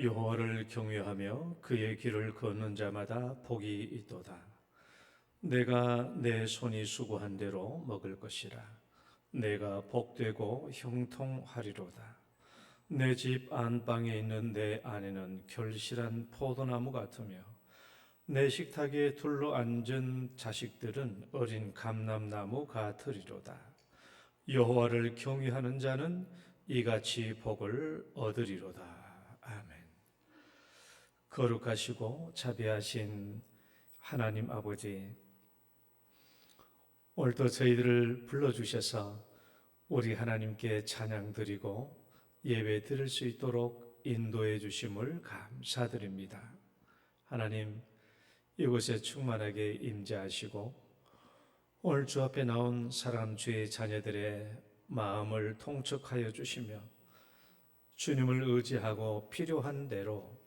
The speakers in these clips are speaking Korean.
여호와를 경외하며 그의 길을 걷는 자마다 복이 있도다. 내가 내 손이 수고한 대로 먹을 것이라. 내가 복되고 형통하리로다. 내 집 안방에 있는 내 아내는 결실한 포도나무 같으며 내 식탁에 둘러앉은 자식들은 어린 감람나무 같으리로다. 여호와를 경외하는 자는 이같이 복을 얻으리로다. 아멘. 거룩하시고 자비하신 하나님 아버지, 오늘도 저희들을 불러주셔서 우리 하나님께 찬양 드리고 예배 드릴 수 있도록 인도해 주심을 감사드립니다. 하나님, 이곳에 충만하게 임재하시고 오늘 주 앞에 나온 사랑 주의 자녀들의 마음을 통촉하여 주시며 주님을 의지하고 필요한 대로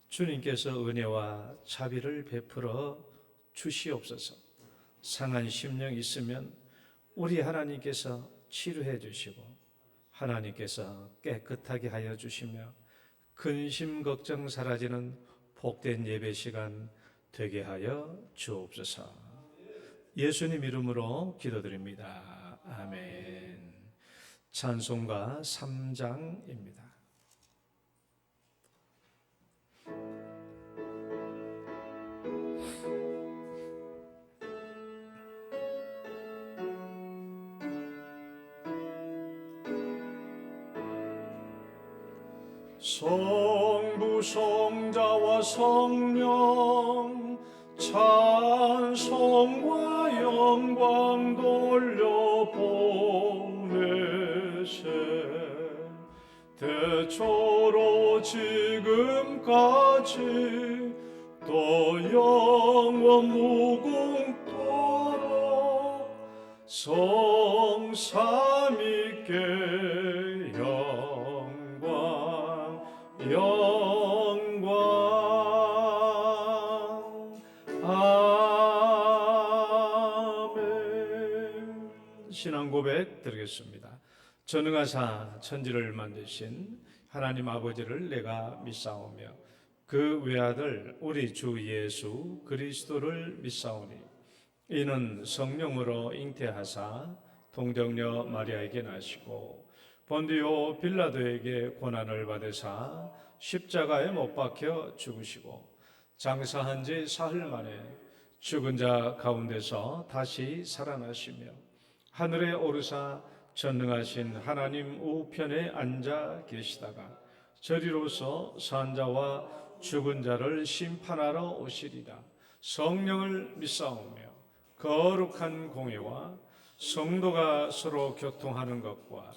주님께서 은혜와 자비를 베풀어 주시옵소서. 상한 심령 있으면 우리 하나님께서 치료해 주시고 하나님께서 깨끗하게 하여 주시며 근심 걱정 사라지는 복된 예배 시간 되게 하여 주옵소서. 예수님 이름으로 기도드립니다. 아멘. 찬송가 3장입니다. 성부 성자와 성령 찬송과 영광 돌려보내세. 대초로 지금까지 또 영원 무궁토록 성삼위께 영광 아멘. 신앙 고백 드리겠습니다. 전능하사 천지를 만드신 하나님 아버지를 내가 믿사오며 그 외아들 우리 주 예수 그리스도를 믿사오니 이는 성령으로 잉태하사 동정녀 마리아에게 나시고 본디오 빌라도에게 고난을 받으사 십자가에 못 박혀 죽으시고 장사한 지 사흘 만에 죽은 자 가운데서 다시 살아나시며 하늘에 오르사 전능하신 하나님 우편에 앉아 계시다가 저리로서 산자와 죽은 자를 심판하러 오시리라. 성령을 믿사오며 거룩한 공회와 성도가 서로 교통하는 것과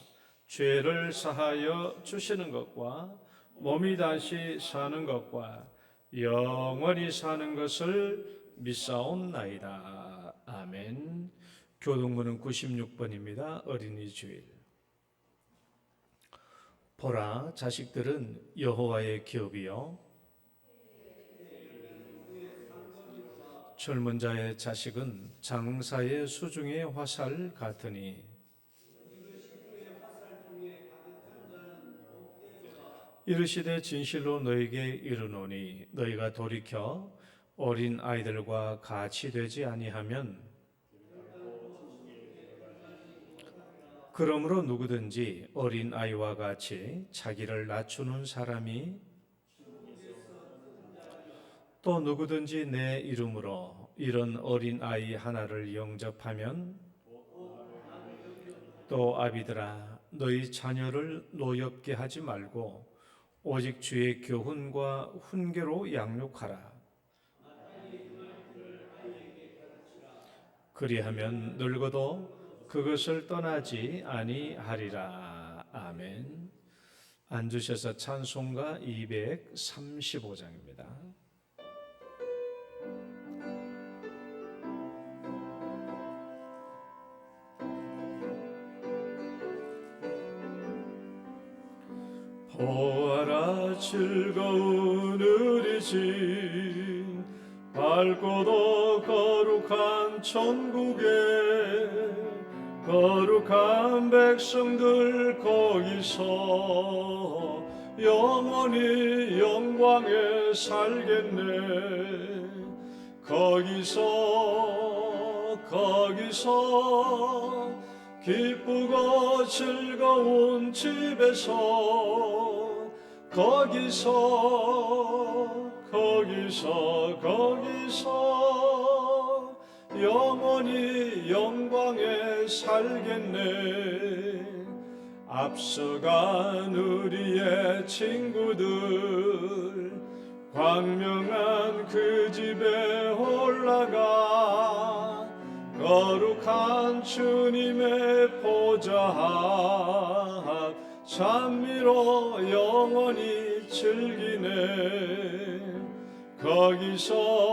죄를 사하여 주시는 것과 몸이 다시 사는 것과 영원히 사는 것을 믿사옵나이다. 아멘. 교동문은 96번입니다. 어린이 주일. 보라, 자식들은 여호와의 기업이요 젊은 자의 자식은 장사의 수중의 화살 같으니 이르시되 진실로 너에게 이르노니 너희가 돌이켜 어린 아이들과 같이 되지 아니하면 그러므로 누구든지 어린 아이와 같이 자기를 낮추는 사람이 또 누구든지 내 이름으로 이런 어린 아이 하나를 영접하면 또 아비들아 너희 자녀를 노엽게 하지 말고 오직 주의 교훈과 훈계로 양육하라. 그리하면 늙어도 그것을 떠나지 아니하리라. 아멘. 앉으셔서 찬송가 235장입니다. 보아라 즐거운 우리 집 밝고도 거룩한 천국에 거룩한 백성들 거기서 영원히 영광에 살겠네. 거기서 기쁘고 즐거운 집에서 거기서 영원히 영광에 살겠네. 앞서간 우리의 친구들 광명한 그 집에 올라가 거룩한 주님의 보좌 앞 찬미로 영원히 즐기네. 거기서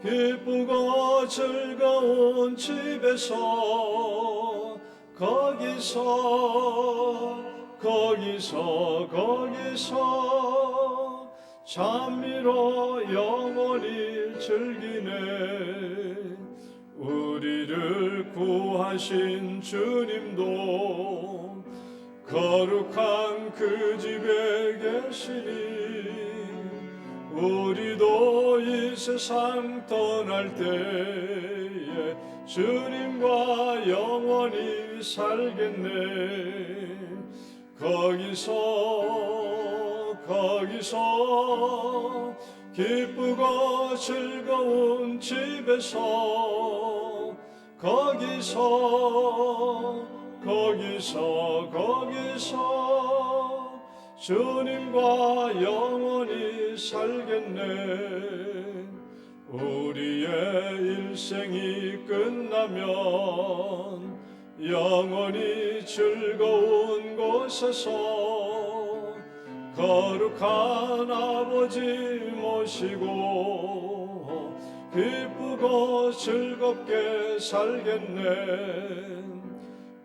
기쁘고 즐거운 집에서 거기서 찬미로 영원히 즐기네. 우리를 구하신 주님도 거룩한 그 집에 계시니 우리도 이 세상 떠날 때에 주님과 영원히 살겠네. 거기서 기쁘고 즐거운 집에서 거기서 주님과 영원히 살겠네. 우리의 일생이 끝나면 영원히 즐거운 곳에서 거룩한 아버지 모시고 기쁘고 즐겁게 살겠네.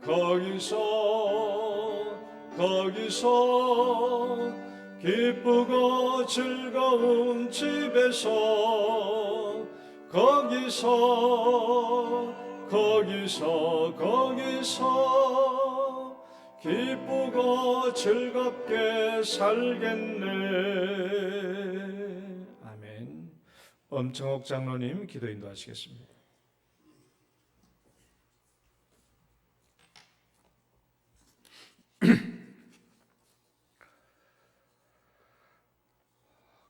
거기서 기쁘고 즐거운 집에서 거기서 기쁘고 즐겁게 살겠네. 아멘. 엄청옥 장로님 기도 인도하시겠습니다.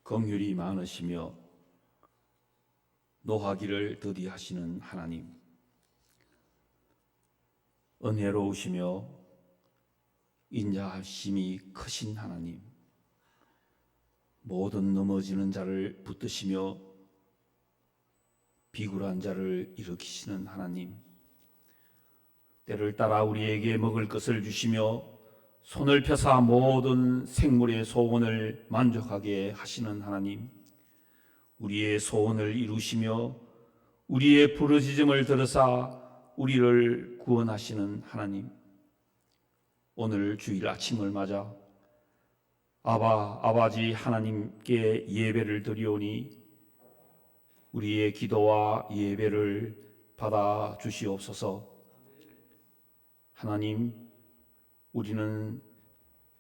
긍휼이 많으시며 노하기를 더디하시는 하나님, 은혜로우시며 인자하심이 크신 하나님, 모든 넘어지는 자를 붙드시며 비굴한 자를 일으키시는 하나님, 때를 따라 우리에게 먹을 것을 주시며 손을 펴사 모든 생물의 소원을 만족하게 하시는 하나님, 우리의 소원을 이루시며 우리의 부르짖음을 들으사 우리를 구원하시는 하나님, 오늘 주일 아침을 맞아 아버지 하나님께 예배를 드리오니 우리의 기도와 예배를 받아 주시옵소서. 하나님, 우리는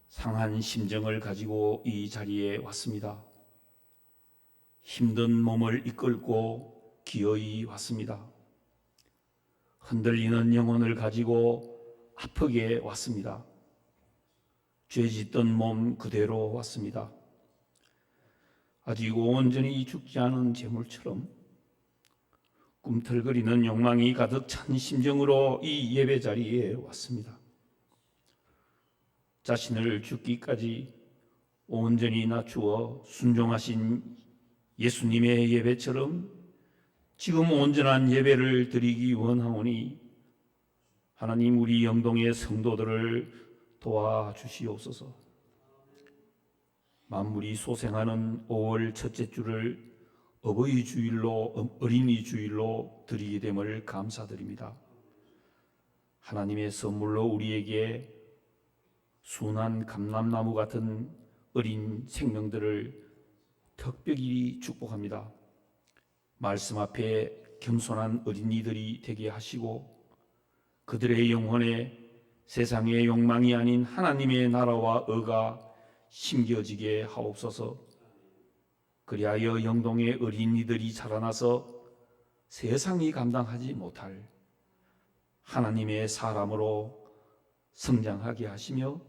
상한 심정을 가지고 이 자리에 왔습니다. 힘든 몸을 이끌고 기어이 왔습니다. 흔들리는 영혼을 가지고 아프게 왔습니다. 죄짓던 몸 그대로 왔습니다. 아직 온전히 죽지 않은 재물처럼 꿈틀거리는 욕망이 가득 찬 심정으로 이 예배 자리에 왔습니다. 자신을 죽기까지 온전히 낮추어 순종하신 예수님의 예배처럼 지금 온전한 예배를 드리기 원하오니 하나님, 우리 영동의 성도들을 도와주시옵소서. 만물이 소생하는 5월 첫째 주를 어버이 주일로, 어린이 주일로 드리게 됨을 감사드립니다. 하나님의 선물로 우리에게 순한 감람나무 같은 어린 생명들을 특별히 축복합니다. 말씀 앞에 겸손한 어린이들이 되게 하시고 그들의 영혼에 세상의 욕망이 아닌 하나님의 나라와 의가 심겨지게 하옵소서. 그리하여 영동의 어린이들이 자라나서 세상이 감당하지 못할 하나님의 사람으로 성장하게 하시며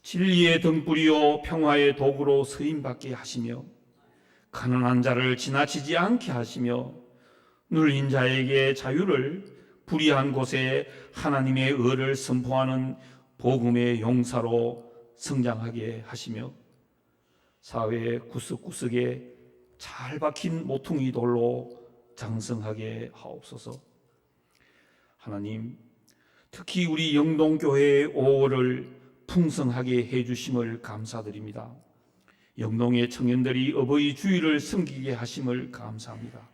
진리의 등불이요 평화의 도구로 쓰임받게 하시며 가난한 자를 지나치지 않게 하시며 눌린 자에게 자유를, 불의한 곳에 하나님의 의를 선포하는 복음의 용사로 성장하게 하시며 사회 구석구석에 잘 박힌 모퉁이 돌로 장성하게 하옵소서. 하나님, 특히 우리 영동교회의 5월을 풍성하게 해주심을 감사드립니다. 영동의 청년들이 어버이 주일을 섬기게 하심을 감사합니다.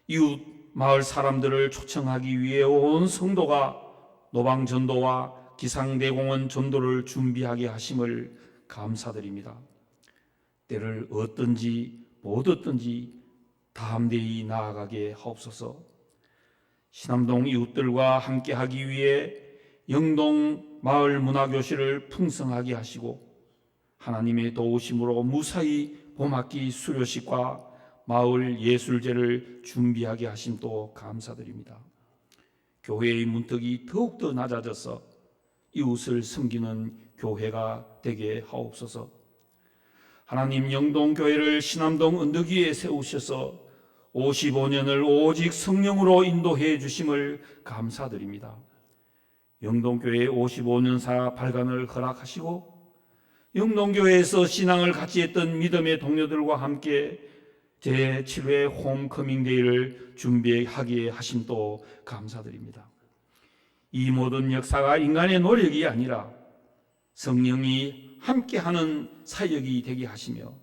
이웃 마을 사람들을 초청하기 위해 온 성도가 노방전도와 기상대공원 전도를 준비하게 하심을 감사드립니다. 때를 얻든지 못 얻든지 담대히 나아가게 하옵소서. 신암동 이웃들과 함께하기 위해 영동 마을 문화교실을 풍성하게 하시고 하나님의 도우심으로 무사히 봄학기 수료식과 마을 예술제를 준비하게 하심도 감사드립니다. 교회의 문턱이 더욱더 낮아져서 이웃을 섬기는 교회가 되게 하옵소서. 하나님, 영동교회를 신암동 언덕 위에 세우셔서 55년을 오직 성령으로 인도해 주심을 감사드립니다. 영동교회 55년사 발간을 허락하시고 영동교회에서 신앙을 같이 했던 믿음의 동료들과 함께 제7회 홈커밍데이를 준비하게 하심도 감사드립니다. 이 모든 역사가 인간의 노력이 아니라 성령이 함께하는 사역이 되게 하시며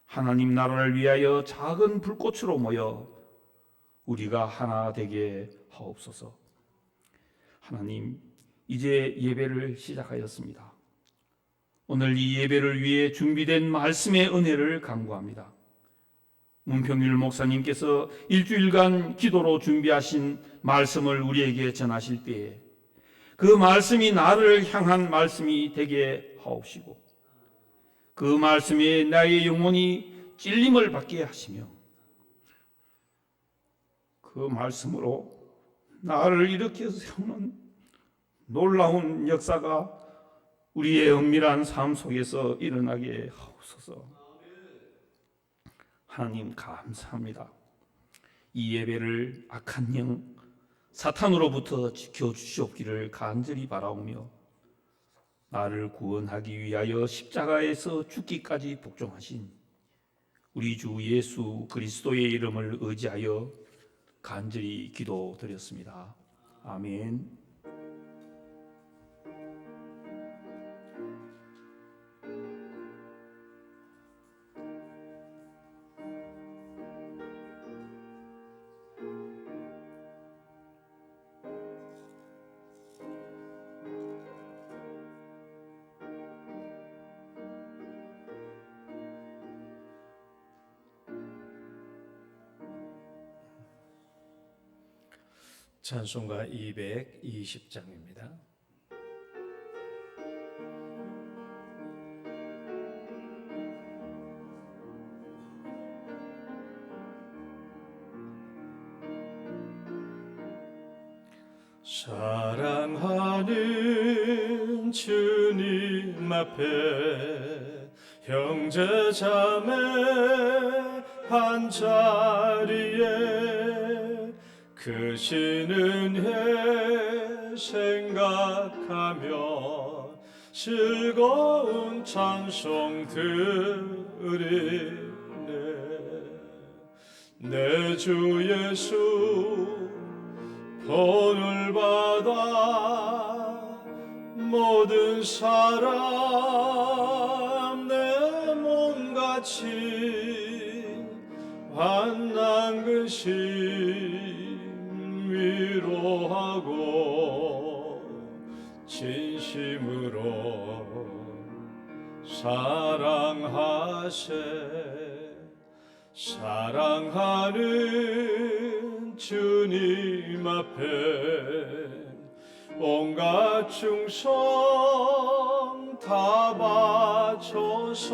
하나님 나라를 위하여 작은 불꽃으로 모여 우리가 하나 되게 하옵소서. 하나님, 이제 예배를 시작하였습니다. 오늘 이 예배를 위해 준비된 말씀의 은혜를 간구합니다. 문평일 목사님께서 일주일간 기도로 준비하신 말씀을 우리에게 전하실 때에 그 말씀이 나를 향한 말씀이 되게 하옵시고 그 말씀에 나의 영혼이 찔림을 받게 하시며 그 말씀으로 나를 일으켜 세우는 놀라운 역사가 우리의 은밀한 삶 속에서 일어나게 하옵소서. 하나님, 감사합니다. 이 예배를 악한 영 사탄으로부터 지켜주시옵기를 간절히 바라오며 나를 구원하기 위하여 십자가에서 죽기까지 복종하신 우리 주 예수 그리스도의 이름을 의지하여 간절히 기도드렸습니다. 아멘. 찬송가 220장입니다. 사랑하는 주님 앞에 형제 자매 한 자리에 크신 은혜 생각하며 즐거운 찬송 드리네. 내 주 예수 본을 받아 모든 사람 내 몸같이 환난 근심 위로하고 진심으로 사랑하세. 사랑하는 주님 앞에 온갖 충성 다 바쳐서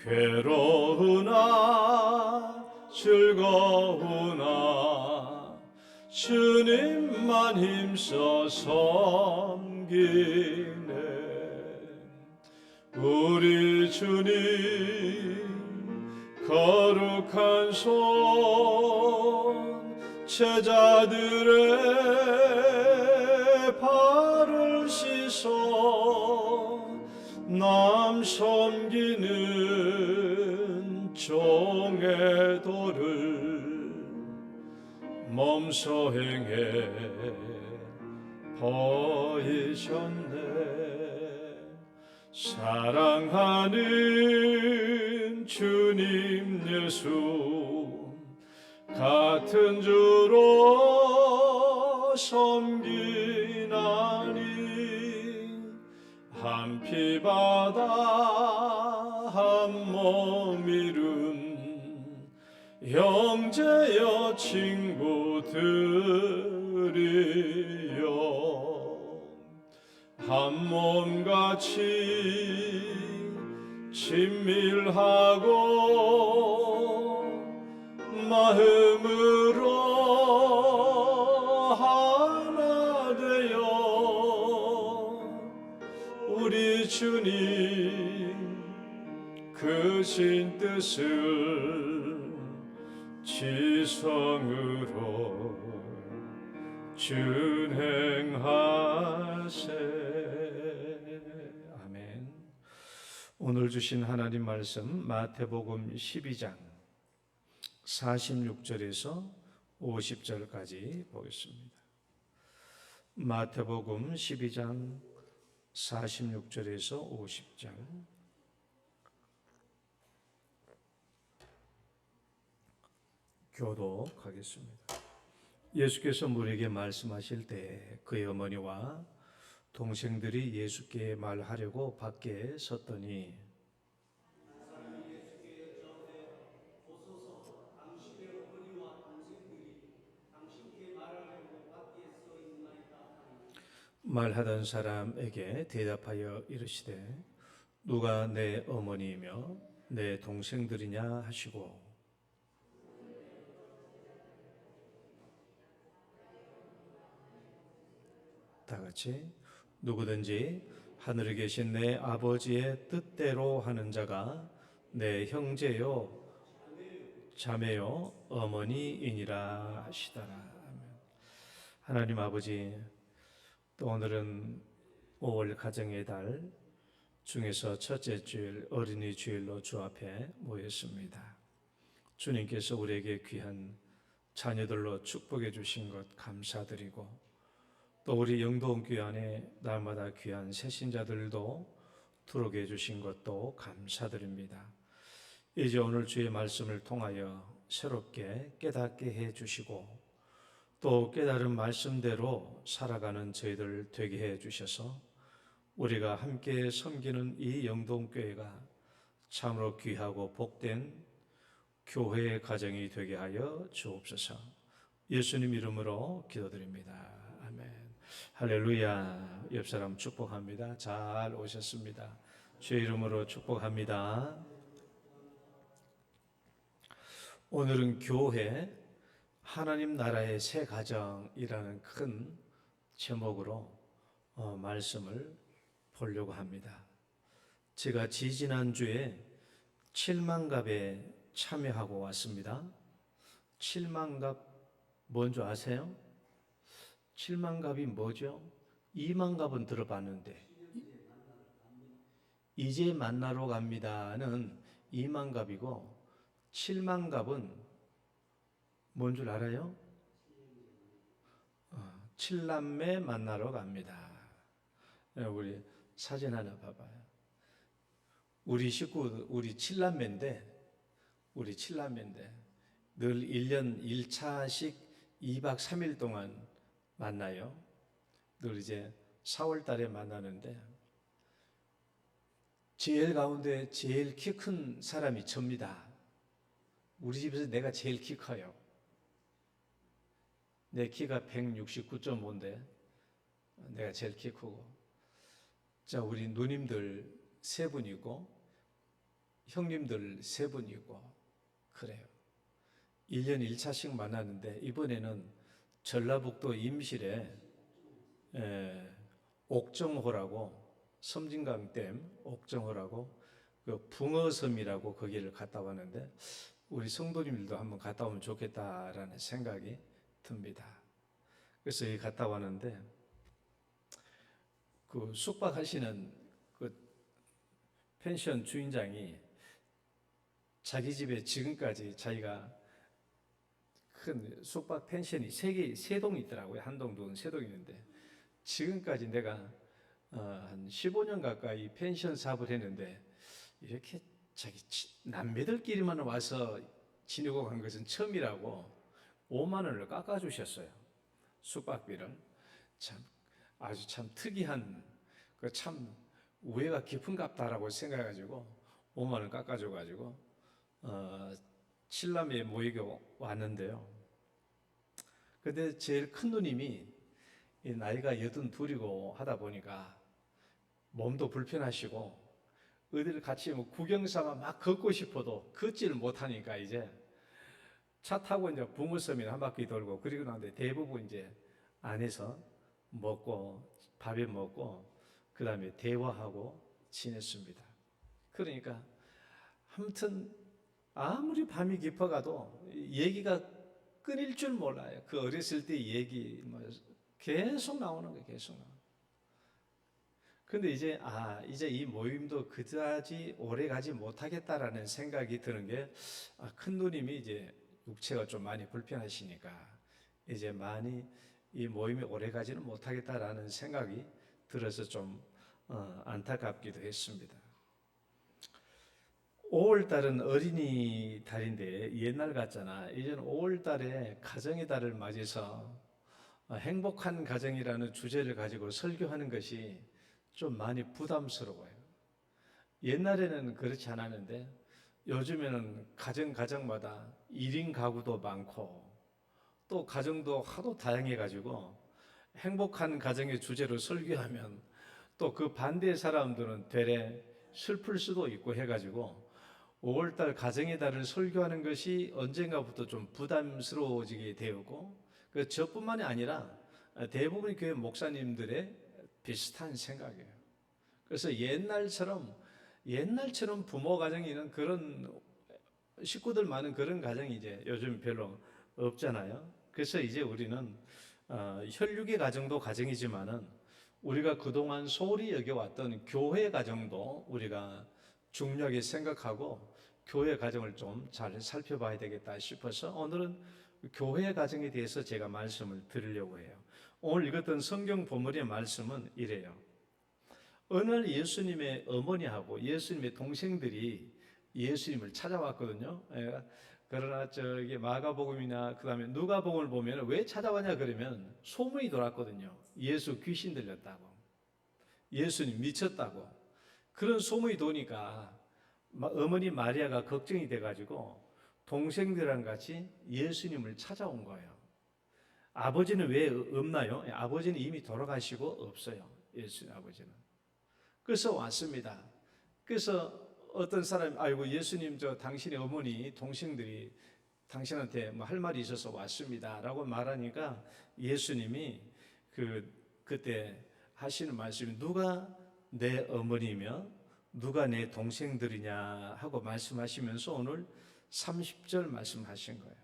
괴로우나 즐거우나 주님만 힘써 섬기네. 우리 주님 거룩한 손 제자들의 발을 씻어 남 섬기는 종의 도를 몸소 행해 보이셨네. 사랑하는 주님 예수 같은 주로 섬기나니 한 피 바다 한 몸 이룬 형제여 친구들이여 한 몸같이 친밀하고 마음으로 하나 되어 우리 주님 크신 뜻을 지성으로 준행하세. 아멘. 오늘 주신 하나님 말씀 마태복음 12장 46절에서 50절까지 보겠습니다. 마태복음 12장 46절에서 50절. 교독하겠습니다. 예수께서 우리에게 말씀하실 때 그의 어머니와 동생들이 예수께 말하려고 밖에 섰더니 말하던 사람에게 대답하여 이르시되 누가 내 어머니이며 내 동생들이냐 하시고 다 같이 누구든지 하늘에 계신 내 아버지의 뜻대로 하는 자가 내 형제요 자매요 어머니이니라 하시더라. 아멘. 하나님 아버지, 또 오늘은 5월 가정의 달 중에서 첫째 주일 어린이 주일로 주 앞에 모였습니다. 주님께서 우리에게 귀한 자녀들로 축복해 주신 것 감사드리고 또 우리 영도원교회 안에 날마다 귀한 새신자들도 들어오게 해주신 것도 감사드립니다. 이제 오늘 주의 말씀을 통하여 새롭게 깨닫게 해주시고 또 깨달은 말씀대로 살아가는 저희들 되게 해주셔서 우리가 함께 섬기는 이 영도원교회가 참으로 귀하고 복된 교회의 가정이 되게 하여 주옵소서. 예수님 이름으로 기도드립니다. 아멘. 할렐루야. 옆사람 축복합니다. 잘 오셨습니다. 주의 이름으로 축복합니다. 오늘은 교회 하나님 나라의 새 가정이라는 큰 제목으로 말씀을 보려고 합니다. 제가 지지난주에 7만갑에 참여하고 왔습니다. 7만갑 뭔지 아세요? 7만갑이 뭐죠? 2만갑은 들어봤는데 이제 만나러 갑니다는 2만갑이고 7만갑은 뭔 줄 알아요? 7남매 만나러 갑니다. 우리 사진 하나 봐봐요. 우리 식구 우리 7남매인데 늘 1년 1차씩 2박 3일 동안 만나요. 늘 이제 4월 달에 만나는데 제일 가운데 제일 키 큰 사람이 접니다. 우리 집에서 내가 제일 키 커요. 내 키가 169.5인데 내가 제일 키 크고, 자, 우리 누님들 세 분이고 형님들 세 분이고 그래요. 1년에 1차씩 만나는데 이번에는 전라북도 임실에 옥정호라고, 섬진강댐 옥정호라고 그 붕어섬이라고 거기를 갔다 왔는데 우리 성도님들도 한번 갔다 오면 좋겠다라는 생각이 듭니다. 그래서 여기 갔다 왔는데 그 숙박하시는 그 펜션 주인장이 자기 집에 지금까지 자기가 큰 숙박 펜션이 세 동이 있더라고요. 한 동, 두 동, 세 동이 있는데 지금까지 내가 한 15년 가까이 펜션 사업을 했는데 이렇게 자기 남매들끼리만 와서 지내고 간 것은 처음이라고 5만 원을 깎아주셨어요. 숙박비를. 아주 참 특이한, 참 우애가 깊은갑다라고 생각해가지고 5만 원 깎아줘가지고 칠남에 모이고 왔는데요. 근데 제일 큰 누님이 나이가 82이고 하다 보니까 몸도 불편하시고 어디를 같이 뭐 구경삼아 막 걷고 싶어도 걷지를 못하니까 이제 차 타고 이제 붕어섬이나 한 바퀴 돌고 그리고 나는데 대부분 이제 안에서 먹고 밥에 먹고 그 다음에 대화하고 지냈습니다. 그러니까 아무튼 아무리 밤이 깊어가도 얘기가 끊일 줄 몰라요. 그 어렸을 때 얘기 뭐 계속 나오는 거예요. 계속 나오는. 근데 이제 이제 이 모임도 그다지 오래 가지 못하겠다라는 생각이 드는 게 큰 누님이 이제 육체가 좀 많이 불편하시니까 이제 많이 이 모임이 오래 가지는 못하겠다라는 생각이 들어서 좀 안타깝기도 했습니다. 5월 달은 어린이달인데 옛날 같잖아. 이제는 5월 달에 가정의 달을 맞이해서 행복한 가정이라는 주제를 가지고 설교하는 것이 좀 많이 부담스러워요. 옛날에는 그렇지 않았는데 요즘에는 가정마다 1인 가구도 많고 또 가정도 하도 다양해가지고 행복한 가정의 주제로 설교하면 또 그 반대의 사람들은 되레 슬플 수도 있고 해가지고 5월달 가정의 달을 설교하는 것이 언젠가부터 좀 부담스러워지게 되었고 저뿐만이 아니라 대부분의 교회 목사님들의 비슷한 생각이에요. 그래서 옛날처럼 부모 가정이 있는 그런 식구들 많은 그런 가정이 이제 요즘 별로 없잖아요. 그래서 이제 우리는 혈육의 가정도 가정이지만은 우리가 그동안 소홀히 여겨왔던 교회 가정도 우리가 중요하게 생각하고 교회 가정을 좀 잘 살펴봐야 되겠다 싶어서 오늘은 교회 가정에 대해서 제가 말씀을 드리려고 해요. 오늘 읽었던 성경 본문의 말씀은 이래요. 어느 날 예수님의 어머니하고 예수님의 동생들이 예수님을 찾아왔거든요. 그러나 저기 마가복음이나 그다음에 누가복음을 보면 왜 찾아왔냐 그러면 소문이 돌았거든요. 예수 귀신 들렸다고, 예수님 미쳤다고. 그런 소문이 도니까 어머니 마리아가 걱정이 돼가지고 동생들이랑 같이 예수님을 찾아온 거예요. 아버지는 왜 없나요? 아버지는 이미 돌아가시고 없어요. 예수님 아버지는. 그래서 왔습니다. 그래서 어떤 사람이 아이고 예수님 당신의 어머니 동생들이 당신한테 뭐 할 말이 있어서 왔습니다라고 말하니까 예수님이 그때 하시는 말씀이 누가 내 어머니며 누가 내 동생들이냐 하고 말씀하시면서 오늘 30절 말씀하신 거예요.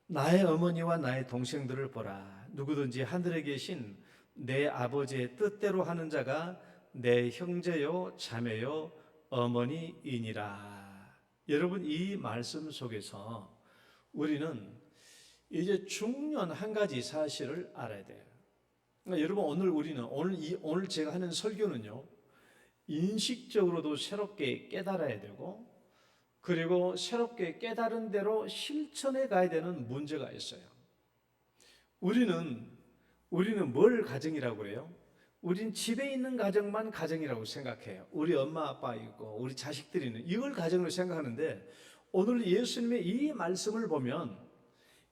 나의 어머니와 나의 동생들을 보라. 누구든지 하늘에 계신 내 아버지의 뜻대로 하는 자가 내 형제요 자매요 어머니이니라. 여러분 이 말씀 속에서 우리는 이제 중요한 한 가지 사실을 알아야 돼요. 그러니까 여러분 오늘 제가 하는 설교는요 인식적으로도 새롭게 깨달아야 되고 그리고 새롭게 깨달은 대로 실천해 가야 되는 문제가 있어요. 우리는 뭘 가정이라고 해요? 우린 집에 있는 가정만 가정이라고 생각해요. 우리 엄마 아빠 있고 우리 자식들이 있는 이걸 가정으로 생각하는데 오늘 예수님의 이 말씀을 보면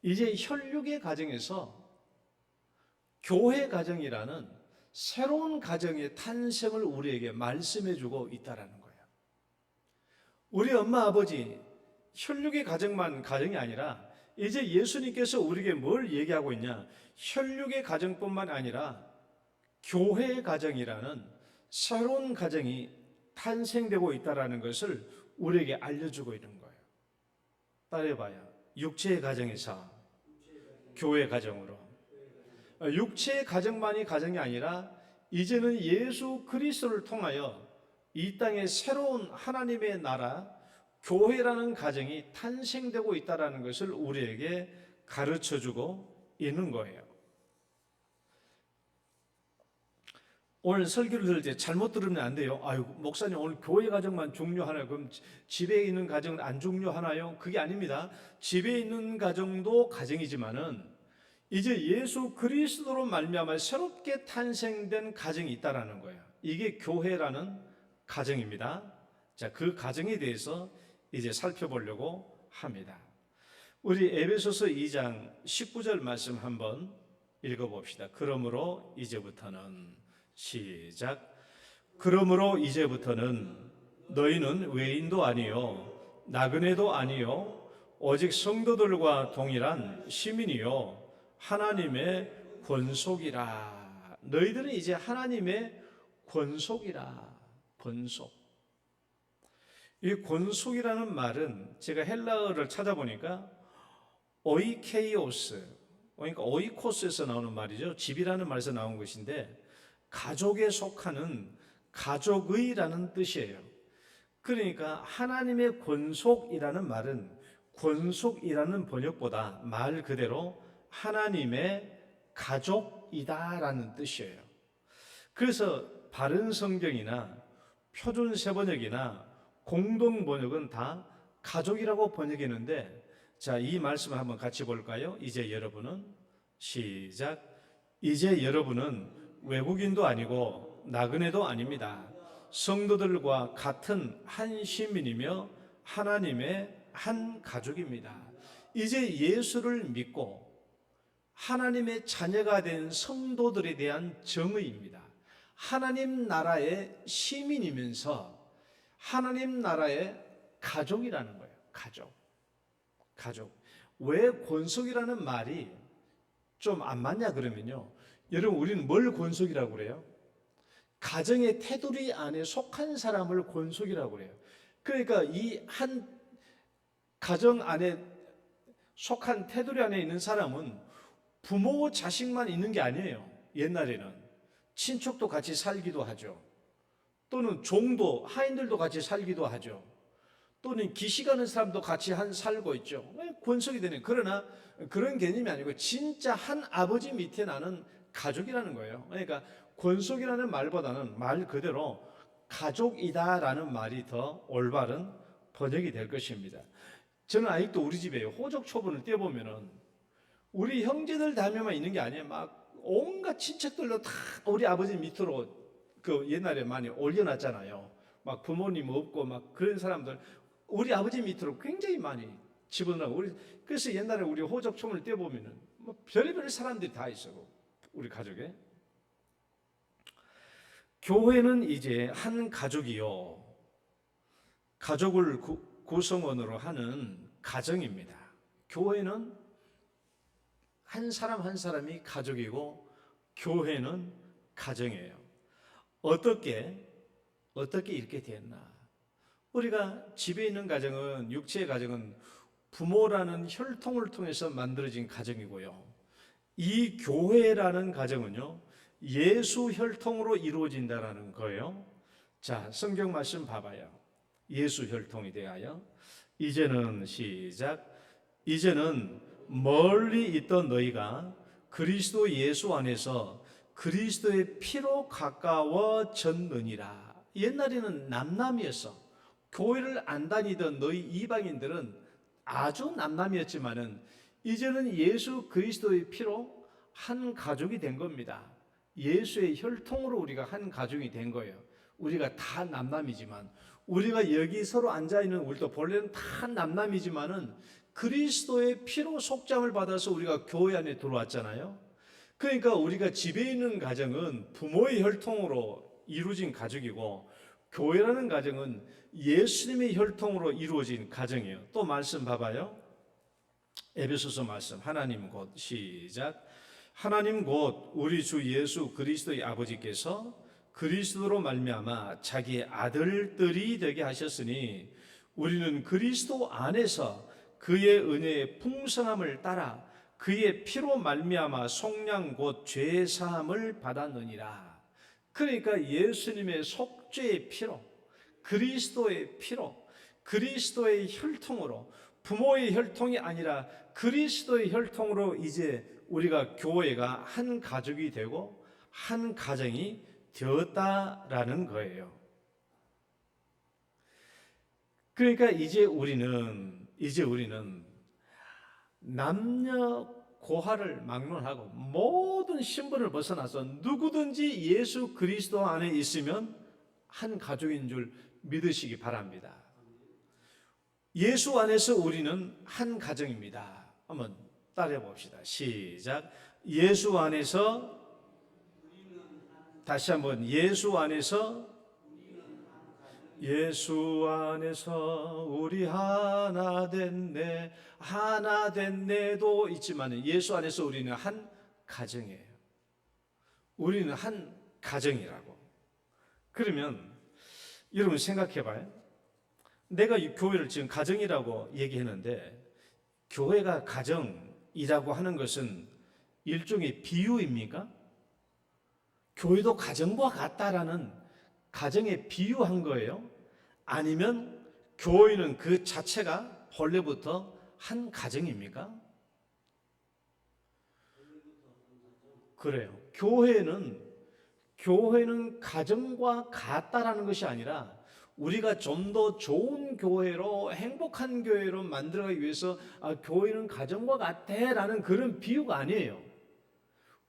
이제 혈육의 가정에서 교회 가정이라는 새로운 가정의 탄생을 우리에게 말씀해 주고 있다라는 거예요. 우리 엄마 아버지 혈육의 가정만 가정이 아니라 이제 예수님께서 우리에게 뭘 얘기하고 있냐? 혈육의 가정뿐만 아니라 교회의 가정이라는 새로운 가정이 탄생되고 있다라는 것을 우리에게 알려주고 있는 거예요. 따라해봐요. 육체의 가정에서 교회 가정으로. 육체의 가정만이 가정이 아니라 이제는 예수 그리스도를 통하여 이 땅에 새로운 하나님의 나라, 교회라는 가정이 탄생되고 있다는 것을 우리에게 가르쳐주고 있는 거예요. 오늘 설교를 들을 때 잘못 들으면 안 돼요. 아유, 목사님 오늘 교회 가정만 중요하나요? 그럼 집에 있는 가정은 안 중요하나요? 그게 아닙니다. 집에 있는 가정도 가정이지만은 이제 예수 그리스도로 말미암아 새롭게 탄생된 가정이 있다라는 거예요. 이게 교회라는 가정입니다. 자, 그 가정에 대해서 이제 살펴보려고 합니다. 우리 에베소서 2장 19절 말씀 한번 읽어봅시다. 그러므로 이제부터는 시작. 그러므로 이제부터는 너희는 외인도 아니요 나그네도 아니요 오직 성도들과 동일한 시민이요 하나님의 권속이라. 너희들은 이제 하나님의 권속이라. 권속. 이 권속이라는 말은 제가 헬라어를 찾아보니까 오이케이오스, 그러니까 오이코스에서 나오는 말이죠. 집이라는 말에서 나온 것인데 가족에 속하는 가족의라는 뜻이에요. 그러니까 하나님의 권속이라는 말은 권속이라는 번역보다 말 그대로 하나님의 가족이다라는 뜻이에요. 그래서 바른 성경이나 표준 세번역이나 공동 번역은 다 가족이라고 번역했는데, 자, 이 말씀을 한번 같이 볼까요? 이제 여러분은 시작. 이제 여러분은 외국인도 아니고 나그네도 아닙니다. 성도들과 같은 한 시민이며 하나님의 한 가족입니다. 이제 예수를 믿고 하나님의 자녀가 된 성도들에 대한 정의입니다. 하나님 나라의 시민이면서 하나님 나라의 가족이라는 거예요. 가족. 왜 권속이라는 말이 좀 안 맞냐 그러면요. 여러분, 우리는 뭘 권속이라고 그래요? 가정의 테두리 안에 속한 사람을 권속이라고 그래요. 그러니까 이 한 가정 안에 속한 테두리 안에 있는 사람은 부모, 자식만 있는 게 아니에요. 옛날에는 친척도 같이 살기도 하죠. 또는 종도, 하인들도 같이 살기도 하죠. 또는 기시가는 사람도 같이 살고 있죠. 권속이 되는. 그러나 그런 개념이 아니고 진짜 한 아버지 밑에 나는 가족이라는 거예요. 그러니까 권속이라는 말보다는 말 그대로 가족이다라는 말이 더 올바른 번역이 될 것입니다. 저는 아직도 우리 집에 호적 초본을 떼보면은 우리 형제들 다녀만 있는 게 아니에요. 막 온갖 친척들로 다 우리 아버지 밑으로 그 옛날에 많이 올려놨잖아요. 막 부모님 없고 막 그런 사람들 우리 아버지 밑으로 굉장히 많이 집어넣고 그래서 옛날에 우리 호적 초본을 떼보면은 뭐 별의별 사람들이 다 있어. 우리 가족에. 교회는 이제 한 가족이요. 가족을 구성원으로 하는 가정입니다. 교회는 한 사람 한 사람이 가족이고 교회는 가정이에요. 어떻게 이렇게 됐나? 우리가 집에 있는 가정은, 육체의 가정은 부모라는 혈통을 통해서 만들어진 가정이고요. 이 교회라는 가정은요, 예수 혈통으로 이루어진다라는 거예요. 자, 성경 말씀 봐봐요. 예수 혈통에 대하여 이제는 시작. 이제는 멀리 있던 너희가 그리스도 예수 안에서 그리스도의 피로 가까워졌느니라. 옛날에는 남남이었어. 교회를 안 다니던 너희 이방인들은 아주 남남이었지만은 이제는 예수 그리스도의 피로 한 가족이 된 겁니다. 예수의 혈통으로 우리가 한 가족이 된 거예요. 우리가 다 남남이지만, 우리가 여기 서로 앉아있는 우리도 본래는 다 남남이지만은 그리스도의 피로 속죄함을 받아서 우리가 교회 안에 들어왔잖아요. 그러니까 우리가 집에 있는 가정은 부모의 혈통으로 이루어진 가족이고, 교회라는 가정은 예수님의 혈통으로 이루어진 가정이에요. 또 말씀 봐봐요. 에베소서 말씀, 하나님 곧, 시작. 하나님 곧 우리 주 예수 그리스도의 아버지께서 그리스도로 말미암아 자기의 아들들이 되게 하셨으니, 우리는 그리스도 안에서 그의 은혜의 풍성함을 따라 그의 피로 말미암아 속량 곧 죄 사함을 받았느니라. 그러니까 예수님의 속죄의 피로, 그리스도의 피로, 그리스도의 혈통으로, 부모의 혈통이 아니라 그리스도의 혈통으로 이제 우리가 교회가 한 가족이 되고 한 가정이 되었다라는 거예요. 그러니까 이제 우리는 남녀 고하를 막론하고 모든 신분을 벗어나서 누구든지 예수 그리스도 안에 있으면 한 가족인 줄 믿으시기 바랍니다. 예수 안에서 우리는 한 가정입니다. 한번 따라해 봅시다. 시작. 예수 안에서, 다시 한번, 예수 안에서 우리 하나 됐네. 하나 됐네도 있지만 예수 안에서 우리는 한 가정이에요. 우리는 한 가정이라고. 그러면 여러분 생각해 봐요. 내가 이 교회를 지금 가정이라고 얘기했는데, 교회가 가정이라고 하는 것은 일종의 비유입니까? 교회도 가정과 같다라는 가정에 비유한 거예요? 아니면 교회는 그 자체가 본래부터 한 가정입니까? 그래요. 교회는 가정과 같다라는 것이 아니라 우리가 좀 더 좋은 교회로, 행복한 교회로 만들어가기 위해서 교회는 가정과 같아라는 그런 비유가 아니에요.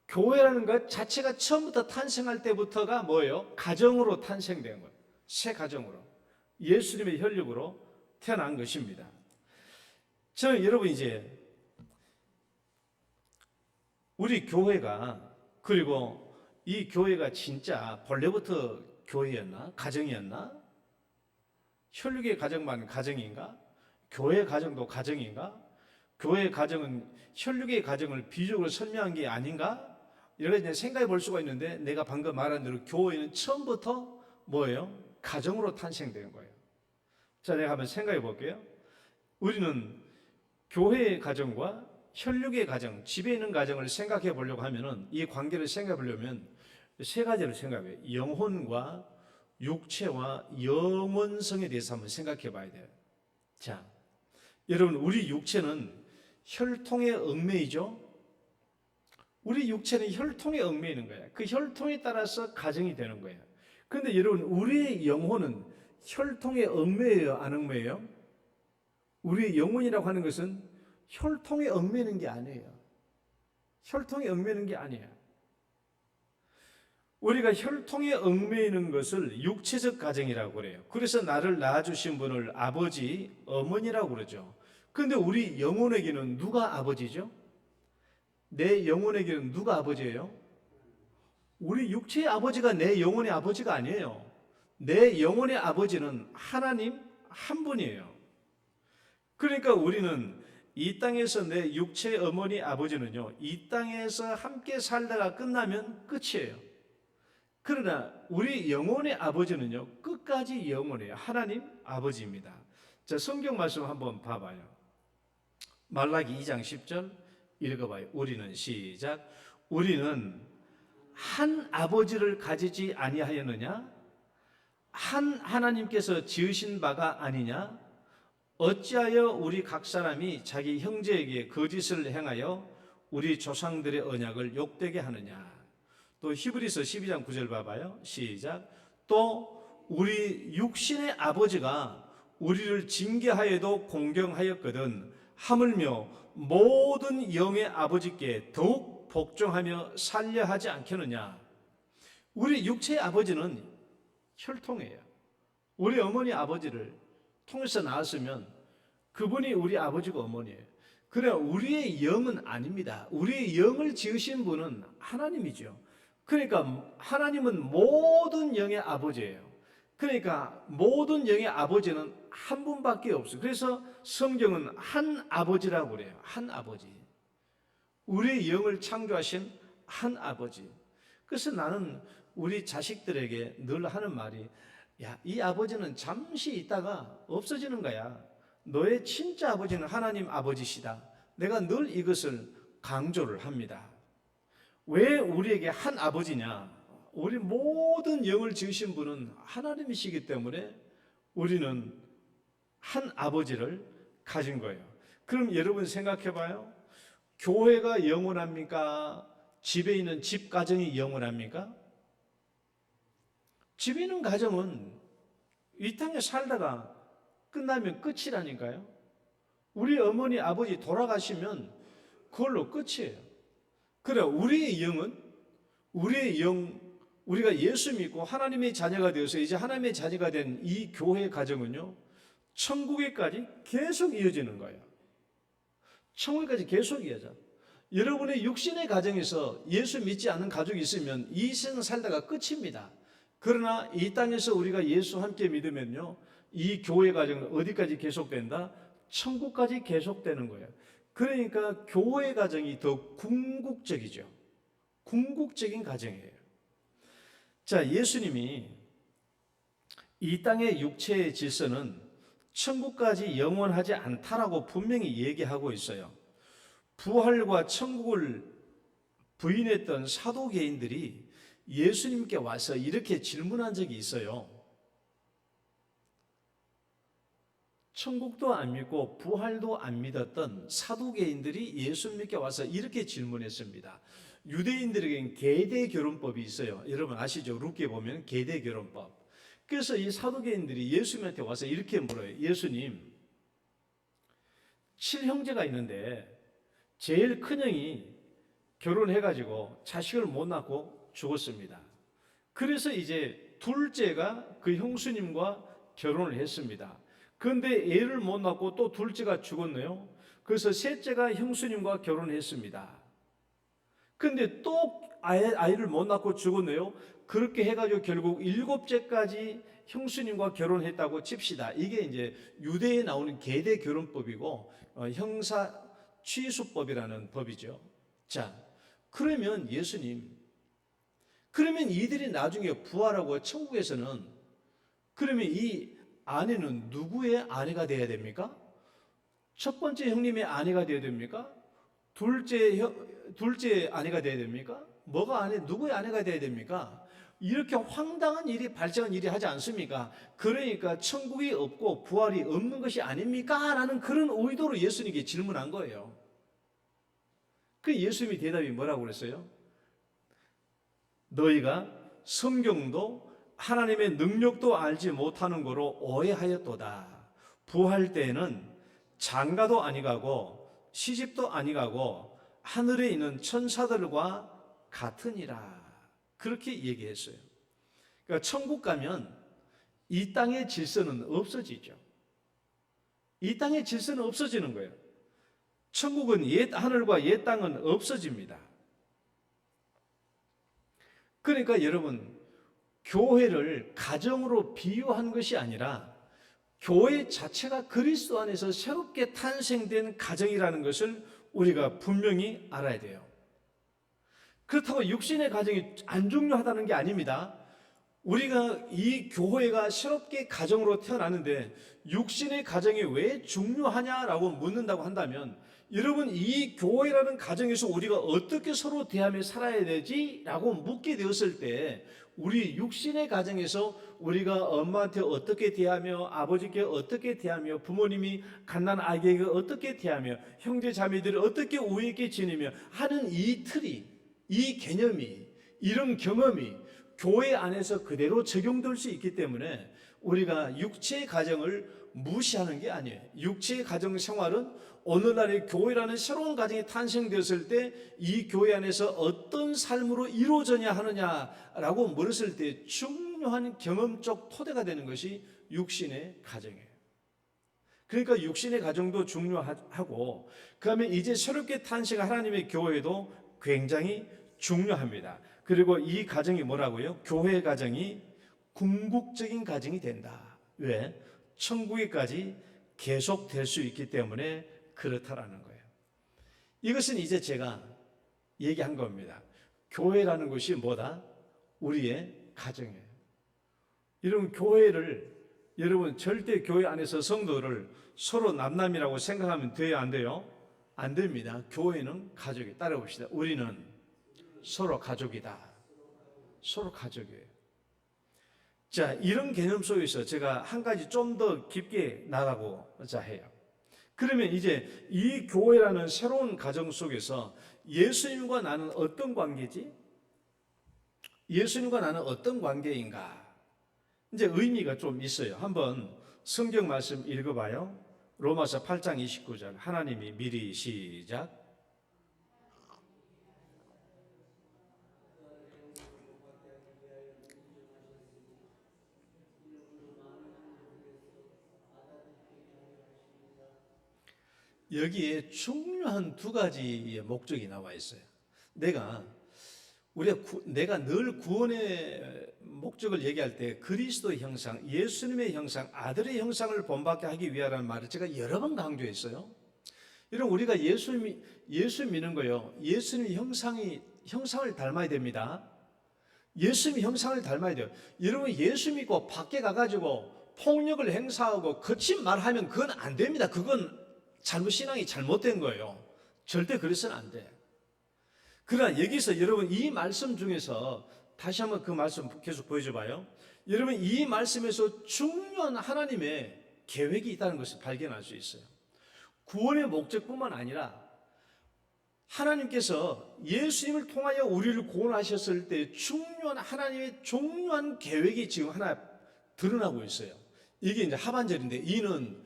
교회라는 것 자체가 처음부터 탄생할 때부터가 뭐예요? 가정으로 탄생된 거예요. 새 가정으로, 예수님의 혈육으로 태어난 것입니다. 저는 여러분 이제 우리 교회가, 그리고 이 교회가 진짜 본래부터 교회였나? 가정이었나? 혈육의 가정만 가정인가? 교회 가정도 가정인가? 교회 가정은 혈육의 가정을 비유적으로 설명한 게 아닌가? 이렇게 생각해 볼 수가 있는데, 내가 방금 말한 대로 교회는 처음부터 뭐예요? 가정으로 탄생된 거예요. 자, 내가 한번 생각해 볼게요. 우리는 교회의 가정과 혈육의 가정, 집에 있는 가정을 생각해 보려고 하면은, 이 관계를 생각해 보려면 세 가지를 생각해요. 영혼과 육체와 영원성에 대해서 한번 생각해 봐야 돼요. 자, 여러분, 우리 육체는 혈통의 얽매이죠? 우리 육체는 혈통에 얽매이는 거예요. 그 혈통에 따라서 가정이 되는 거예요. 그런데 여러분, 우리의 영혼은 혈통에 얽매여요, 안 얽매여요? 우리의 영혼이라고 하는 것은 혈통에 얽매이는 게 아니에요. 혈통에 얽매이는 게 아니에요. 우리가 혈통에 얽매이는 것을 육체적 가정이라고 그래요. 그래서 나를 낳아주신 분을 아버지, 어머니라고 그러죠. 그런데 우리 영혼에게는 누가 아버지죠? 내 영혼에게는 누가 아버지예요? 우리 육체의 아버지가 내 영혼의 아버지가 아니에요. 내 영혼의 아버지는 하나님 한 분이에요. 그러니까 우리는 이 땅에서 내 육체의 어머니 아버지는요, 이 땅에서 함께 살다가 끝나면 끝이에요. 그러나 우리 영혼의 아버지는요, 끝까지 영원해요. 하나님 아버지입니다. 자, 성경 말씀 한번 봐봐요. 말라기 2장 10절 읽어봐요. 우리는, 시작. 우리는 한 아버지를 가지지 아니하였느냐? 한 하나님께서 지으신 바가 아니냐? 어찌하여 우리 각 사람이 자기 형제에게 거짓을 행하여 우리 조상들의 언약을 욕되게 하느냐? 또 히브리서 12장 9절 봐봐요. 시작. 또 우리 육신의 아버지가 우리를 징계하여도 공경하였거든 하물며 모든 영의 아버지께 더욱 복종하며 살려 하지 않겠느냐? 우리 육체의 아버지는 혈통이에요. 우리 어머니 아버지를 통해서 낳았으면 그분이 우리 아버지고 어머니예요. 그래 우리의 영은 아닙니다. 우리의 영을 지으신 분은 하나님이죠. 그러니까 하나님은 모든 영의 아버지예요. 그러니까 모든 영의 아버지는 한 분밖에 없어요. 그래서 성경은 한 아버지라고 그래요. 한 아버지. 우리의 영을 창조하신 한 아버지. 그래서 나는 우리 자식들에게 늘 하는 말이, 야, 이 아버지는 잠시 있다가 없어지는 거야. 너의 진짜 아버지는 하나님 아버지시다. 내가 늘 이것을 강조를 합니다. 왜 우리에게 한 아버지냐? 우리 모든 영을 지으신 분은 하나님이시기 때문에 우리는 한 아버지를 가진 거예요. 그럼 여러분 생각해 봐요. 교회가 영원합니까? 집에 있는 집 가정이 영원합니까? 집에 있는 가정은 이 땅에 살다가 끝나면 끝이라니까요. 우리 어머니 아버지 돌아가시면 그걸로 끝이에요. 그래 우리의 영은 우리의 영, 우리가 예수 믿고 하나님의 자녀가 되어서 이제 하나님의 자녀가 된 이 교회 가정은요, 천국에까지 계속 이어지는 거예요. 천국에까지 계속 이어져. 여러분의 육신의 가정에서 예수 믿지 않는 가족이 있으면 이 세상 살다가 끝입니다. 그러나 이 땅에서 우리가 예수 함께 믿으면요, 이 교회 가정은 어디까지 계속된다? 천국까지 계속되는 거예요. 그러니까 교회 가정이 더 궁극적이죠. 궁극적인 가정이에요. 자, 예수님이 이 땅의 육체의 질서는 천국까지 영원하지 않다라고 분명히 얘기하고 있어요. 부활과 천국을 부인했던 사도개인들이 예수님께 와서 이렇게 질문한 적이 있어요. 천국도 안 믿고 부활도 안 믿었던 사두개인들이 예수님께 와서 이렇게 질문했습니다. 유대인들에게는 계대 결혼법이 있어요. 여러분 아시죠? 룻기에 보면 계대 결혼법. 그래서 이 사두개인들이 예수님한테 와서 이렇게 물어요. 예수님, 7형제가 있는데 제일 큰 형이 결혼해가지고 자식을 못 낳고 죽었습니다. 그래서 이제 둘째가 그 형수님과 결혼을 했습니다. 그런데 애를 못 낳고 또 둘째가 죽었네요. 그래서 셋째가 형수님과 결혼했습니다. 그런데 또 아이를 못 낳고 죽었네요. 그렇게 해가지고 결국 일곱째까지 형수님과 결혼했다고 칩시다. 이게 이제 유대에 나오는 계대 결혼법이고 형사 취수법이라는 법이죠. 자, 그러면 예수님, 그러면 이들이 나중에 부활하고 천국에서는 그러면 이 아내는 누구의 아내가 되어야 됩니까? 첫 번째 형님의 아내가 되어야 됩니까? 둘째 아내가 되어야 됩니까? 누구의 아내가 되어야 됩니까? 이렇게 황당한 일이 발생한 일이 하지 않습니까? 그러니까 천국이 없고 부활이 없는 것이 아닙니까? 라는 그런 의도로 예수님께 질문한 거예요. 그 예수님이 대답이 뭐라고 그랬어요? 너희가 성경도 하나님의 능력도 알지 못하는 거로 오해하였도다. 부활 때에는 장가도 아니가고 시집도 아니가고 하늘에 있는 천사들과 같으니라. 그렇게 얘기했어요. 그러니까 천국 가면 이 땅의 질서는 없어지죠. 이 땅의 질서는 없어지는 거예요. 천국은 옛 하늘과 옛 땅은 없어집니다. 그러니까 여러분, 교회를 가정으로 비유한 것이 아니라 교회 자체가 그리스도 안에서 새롭게 탄생된 가정이라는 것을 우리가 분명히 알아야 돼요. 그렇다고 육신의 가정이 안 중요하다는 게 아닙니다. 우리가 이 교회가 새롭게 가정으로 태어나는데 육신의 가정이 왜 중요하냐라고 묻는다고 한다면, 여러분 이 교회라는 가정에서 우리가 어떻게 서로 대하며 살아야 되지라고 묻게 되었을 때, 우리 육신의 가정에서 우리가 엄마한테 어떻게 대하며, 아버지께 어떻게 대하며, 부모님이 갓난 아기에게 어떻게 대하며, 형제 자매들을 어떻게 우애 있게 지내며 하는 이 틀이, 이 개념이, 이런 경험이 교회 안에서 그대로 적용될 수 있기 때문에 우리가 육체의 가정을 무시하는 게 아니에요. 육체의 가정 생활은 오늘날의 교회라는 새로운 가정이 탄생되었을 때 이 교회 안에서 어떤 삶으로 이루어져야 하느냐라고 물었을 때 중요한 경험적 토대가 되는 것이 육신의 가정이에요. 그러니까 육신의 가정도 중요하고, 그 다음에 이제 새롭게 탄생한 하나님의 교회도 굉장히 중요합니다. 그리고 이 가정이 뭐라고요? 교회 가정이 궁극적인 가정이 된다. 왜? 천국에까지 계속될 수 있기 때문에 그렇다라는 거예요. 이것은 이제 제가 얘기한 겁니다. 교회라는 것이 뭐다? 우리의 가정이에요. 여러분, 교회를, 여러분 절대 교회 안에서 성도를 서로 남남이라고 생각하면 돼요, 안 돼요? 안 됩니다. 교회는 가족이에요. 따라봅시다. 우리는 서로 가족이다. 서로 가족이에요. 자, 이런 개념 속에서 제가 한 가지 좀 더 깊게 나가고자 해요. 그러면 이제 이 교회라는 새로운 가정 속에서 예수님과 나는 어떤 관계지? 예수님과 나는 어떤 관계인가? 이제 의미가 좀 있어요. 한번 성경 말씀 읽어봐요. 로마서 8장 29절. 하나님이 미리 시작. 여기에 중요한 두 가지의 목적이 나와 있어요. 내가 늘 구원의 목적을 얘기할 때 그리스도의 형상, 예수님의 형상, 아들의 형상을 본받게 하기 위하라는 말을 제가 여러 번 강조했어요. 여러분, 우리가 예수 믿는 거요. 예수님 형상을 닮아야 됩니다. 예수님 형상을 닮아야 돼요. 여러분, 예수 믿고 밖에 가가지고 폭력을 행사하고 거친 말하면 그건 안 됩니다. 그건 신앙이 잘못된 거예요. 절대 그래서는 안 돼. 그러나 여기서 여러분 이 말씀 중에서 다시 한번 그 말씀 계속 보여줘 봐요. 여러분, 이 말씀에서 중요한 하나님의 계획이 있다는 것을 발견할 수 있어요. 구원의 목적뿐만 아니라 하나님께서 예수님을 통하여 우리를 구원하셨을 때 중요한 하나님의 중요한 계획이 지금 하나 드러나고 있어요. 이게 이제 하반절인데, 이는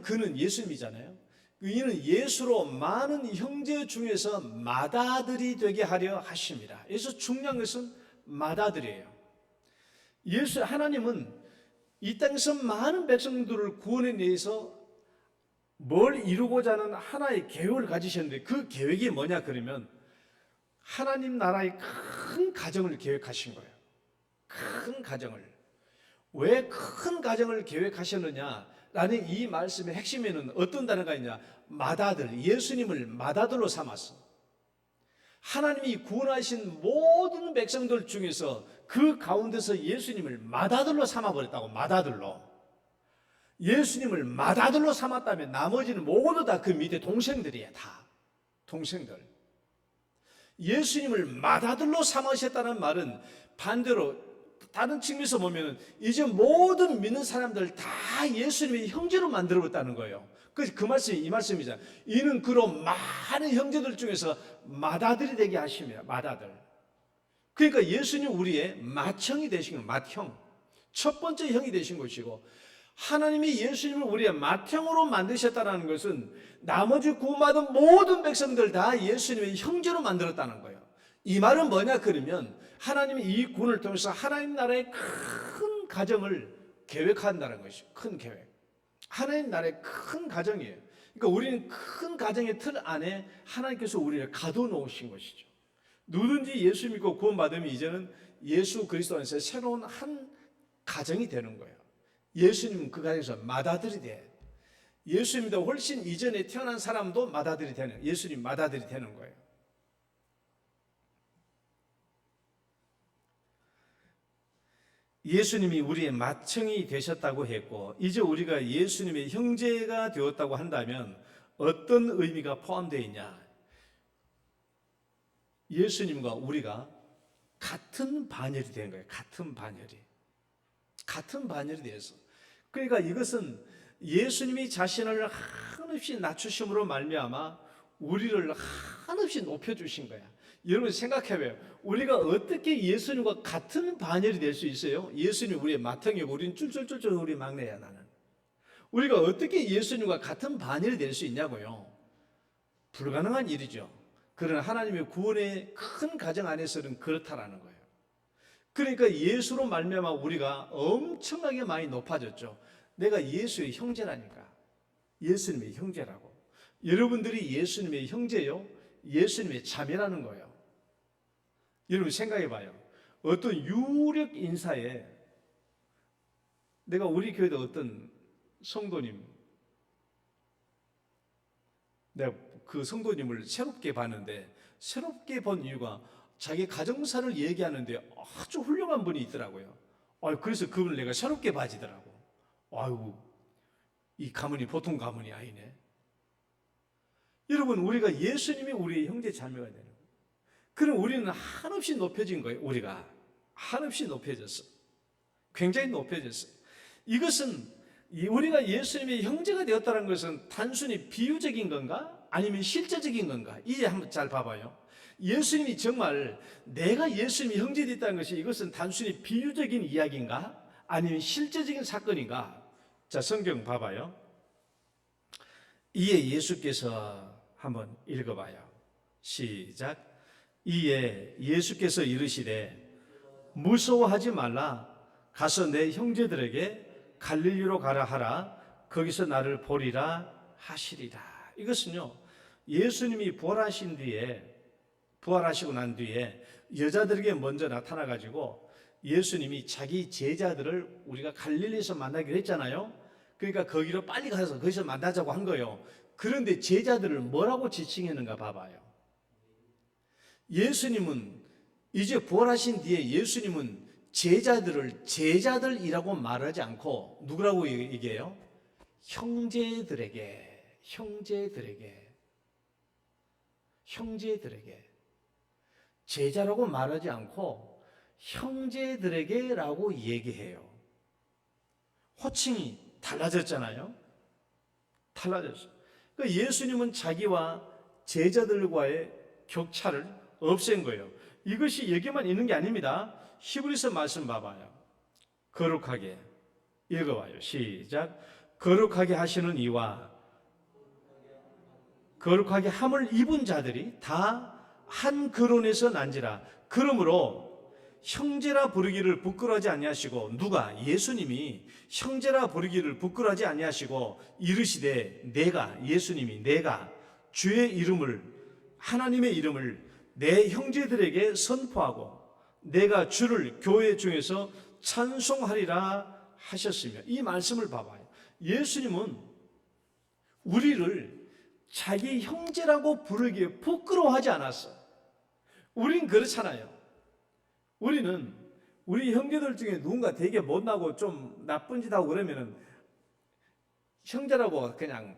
그는 예수님이잖아요. 이는 예수로 많은 형제 중에서 맏아들이 되게 하려 하십니다. 여기서 중요한 것은 맏아들이에요. 하나님은 이 땅에서 많은 백성들을 구원에 대해서 뭘 이루고자 하는 하나의 계획을 가지셨는데, 그 계획이 뭐냐 그러면 하나님 나라의 큰 가정을 계획하신 거예요. 큰 가정을. 왜 큰 가정을 계획하셨느냐 라는 이 말씀의 핵심에는 어떤 단어가 있냐? 맏아들, 예수님을 맏아들로 삼았어. 하나님이 구원하신 모든 백성들 중에서 그 가운데서 예수님을 맏아들로 삼아버렸다고. 맏아들로. 예수님을 맏아들로 삼았다면 나머지는 모두 다 그 밑에 동생들이야. 다 동생들. 예수님을 맏아들로 삼으셨다는 말은 반대로 다른 측면에서 보면 이제 모든 믿는 사람들 다 예수님의 형제로 만들어버렸다는 거예요. 그 말씀이 이 말씀이잖아요. 이는 그로 많은 형제들 중에서 맏아들이 되게 하십니다. 맏아들. 그러니까 예수님 우리의 맏형이 되신 거예요. 맏형. 첫 번째 형이 되신 것이고, 하나님이 예수님을 우리의 맏형으로 만드셨다는 것은 나머지 구원받은 모든 백성들 다 예수님의 형제로 만들었다는 거예요. 이 말은 뭐냐 그러면 하나님이 이 구원을 통해서 하나님 나라의 큰 가정을 계획한다는 것이죠. 큰 계획. 하나님 나라의 큰 가정이에요. 그러니까 우리는 큰 가정의 틀 안에 하나님께서 우리를 가둬놓으신 것이죠. 누구든지 예수 믿고 구원받으면 이제는 예수 그리스도 안에서 새로운 한 가정이 되는 거예요. 예수님은 그 가정에서 맏아들이 돼. 예수님보다 훨씬 이전에 태어난 사람도 맏아들이 되는, 예수님 맏아들이 되는 거예요. 예수님이 우리의 맏형이 되셨다고 했고, 이제 우리가 예수님의 형제가 되었다고 한다면 어떤 의미가 포함되어 있냐? 예수님과 우리가 같은 반열이 되는 거예요. 같은 반열이 되어서. 그러니까 이것은 예수님이 자신을 한없이 낮추심으로 말미암아 우리를 한없이 높여주신 거야. 여러분 생각해봐요. 우리가 어떻게 예수님과 같은 반열이 될 수 있어요? 예수님이 우리의 맏형이고 우리는 쫄쫄쫄쫄 우리 막내야. 나는. 우리가 어떻게 예수님과 같은 반열이 될 수 있냐고요? 불가능한 일이죠. 그러나 하나님의 구원의 큰 가정 안에서는 그렇다라는 거예요. 그러니까 예수로 말미암아 우리가 엄청나게 많이 높아졌죠. 내가 예수의 형제라니까. 예수님의 형제라고. 여러분들이 예수님의 형제요, 예수님의 자매라는 거예요. 여러분 생각해 봐요. 어떤 유력 인사에, 내가 우리 교회도 어떤 성도님, 내가 그 성도님을 새롭게 봤는데, 새롭게 본 이유가 자기 가정사를 얘기하는데 아주 훌륭한 분이 있더라고요. 그래서 그분을 내가 새롭게 봐지더라고. 아이고, 이 가문이 보통 가문이 아니네. 여러분, 우리가 예수님이 우리의 형제 자매가 되는 거예요. 그럼 우리는 한없이 높여진 거예요. 우리가 한없이 높여졌어. 굉장히 높여졌어. 이것은 우리가 예수님의 형제가 되었다는 것은 단순히 비유적인 건가? 아니면 실제적인 건가? 이제 한번 잘 봐봐요. 예수님이 정말 내가 예수님이 형제 됐다는 것이 이것은 단순히 비유적인 이야기인가? 아니면 실제적인 사건인가? 자, 성경 봐봐요. 이에 예수께서 한번 읽어봐요. 시작. 이에 예수께서 이르시되 무서워하지 말라. 가서 내 형제들에게 갈릴리로 가라 하라. 거기서 나를 보리라 하시리라. 이것은요, 예수님이 부활하시고 난 뒤에 여자들에게 먼저 나타나 가지고 예수님이 자기 제자들을 우리가 갈릴리에서 만나기로 했잖아요. 그러니까 거기로 빨리 가서 거기서 만나자고 한 거예요. 그런데 제자들을 뭐라고 지칭했는가 봐봐요. 예수님은 이제 부활하신 뒤에 예수님은 제자들을 제자들이라고 말하지 않고 누구라고 얘기해요? 형제들에게 제자라고 말하지 않고 형제들에게라고 얘기해요. 호칭이 달라졌잖아요. 달라졌어요. 그러니까 예수님은 자기와 제자들과의 격차를 없앤 거예요. 이것이 여기만 있는 게 아닙니다. 히브리서 말씀 봐봐요. 거룩하게 읽어봐요. 시작. 거룩하게 하시는 이와 거룩하게 함을 입은 자들이 다 한 근원에서 난지라. 그러므로 형제라 부르기를 부끄러워하지 아니하시고, 누가? 예수님이 형제라 부르기를 부끄러워하지 아니하시고 이르시되 예수님이 내가 주의 이름을, 하나님의 이름을 내 형제들에게 선포하고 내가 주를 교회 중에서 찬송하리라 하셨으며. 이 말씀을 봐봐요. 예수님은 우리를 자기 형제라고 부르기에 부끄러워하지 않았어. 우린 그렇잖아요. 우리는 우리 형제들 중에 누군가 되게 못나고 좀 나쁜 짓 하고 그러면은 형제라고 그냥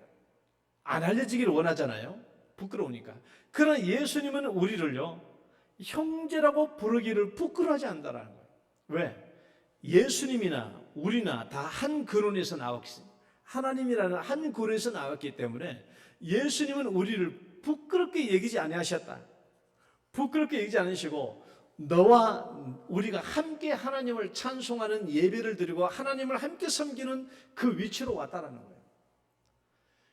안 알려지기를 원하잖아요. 부끄러우니까. 그러나 예수님은 우리를요, 형제라고 부르기를 부끄러워하지 않는다는 거예요. 왜? 예수님이나 우리나 다 한 근원에서 나왔기, 하나님이라는 한 근원에서 나왔기 때문에 예수님은 우리를 부끄럽게 여기지 아니하셨다. 부끄럽게 여기지 않으시고 너와 우리가 함께 하나님을 찬송하는 예배를 드리고 하나님을 함께 섬기는 그 위치로 왔다라는 거예요.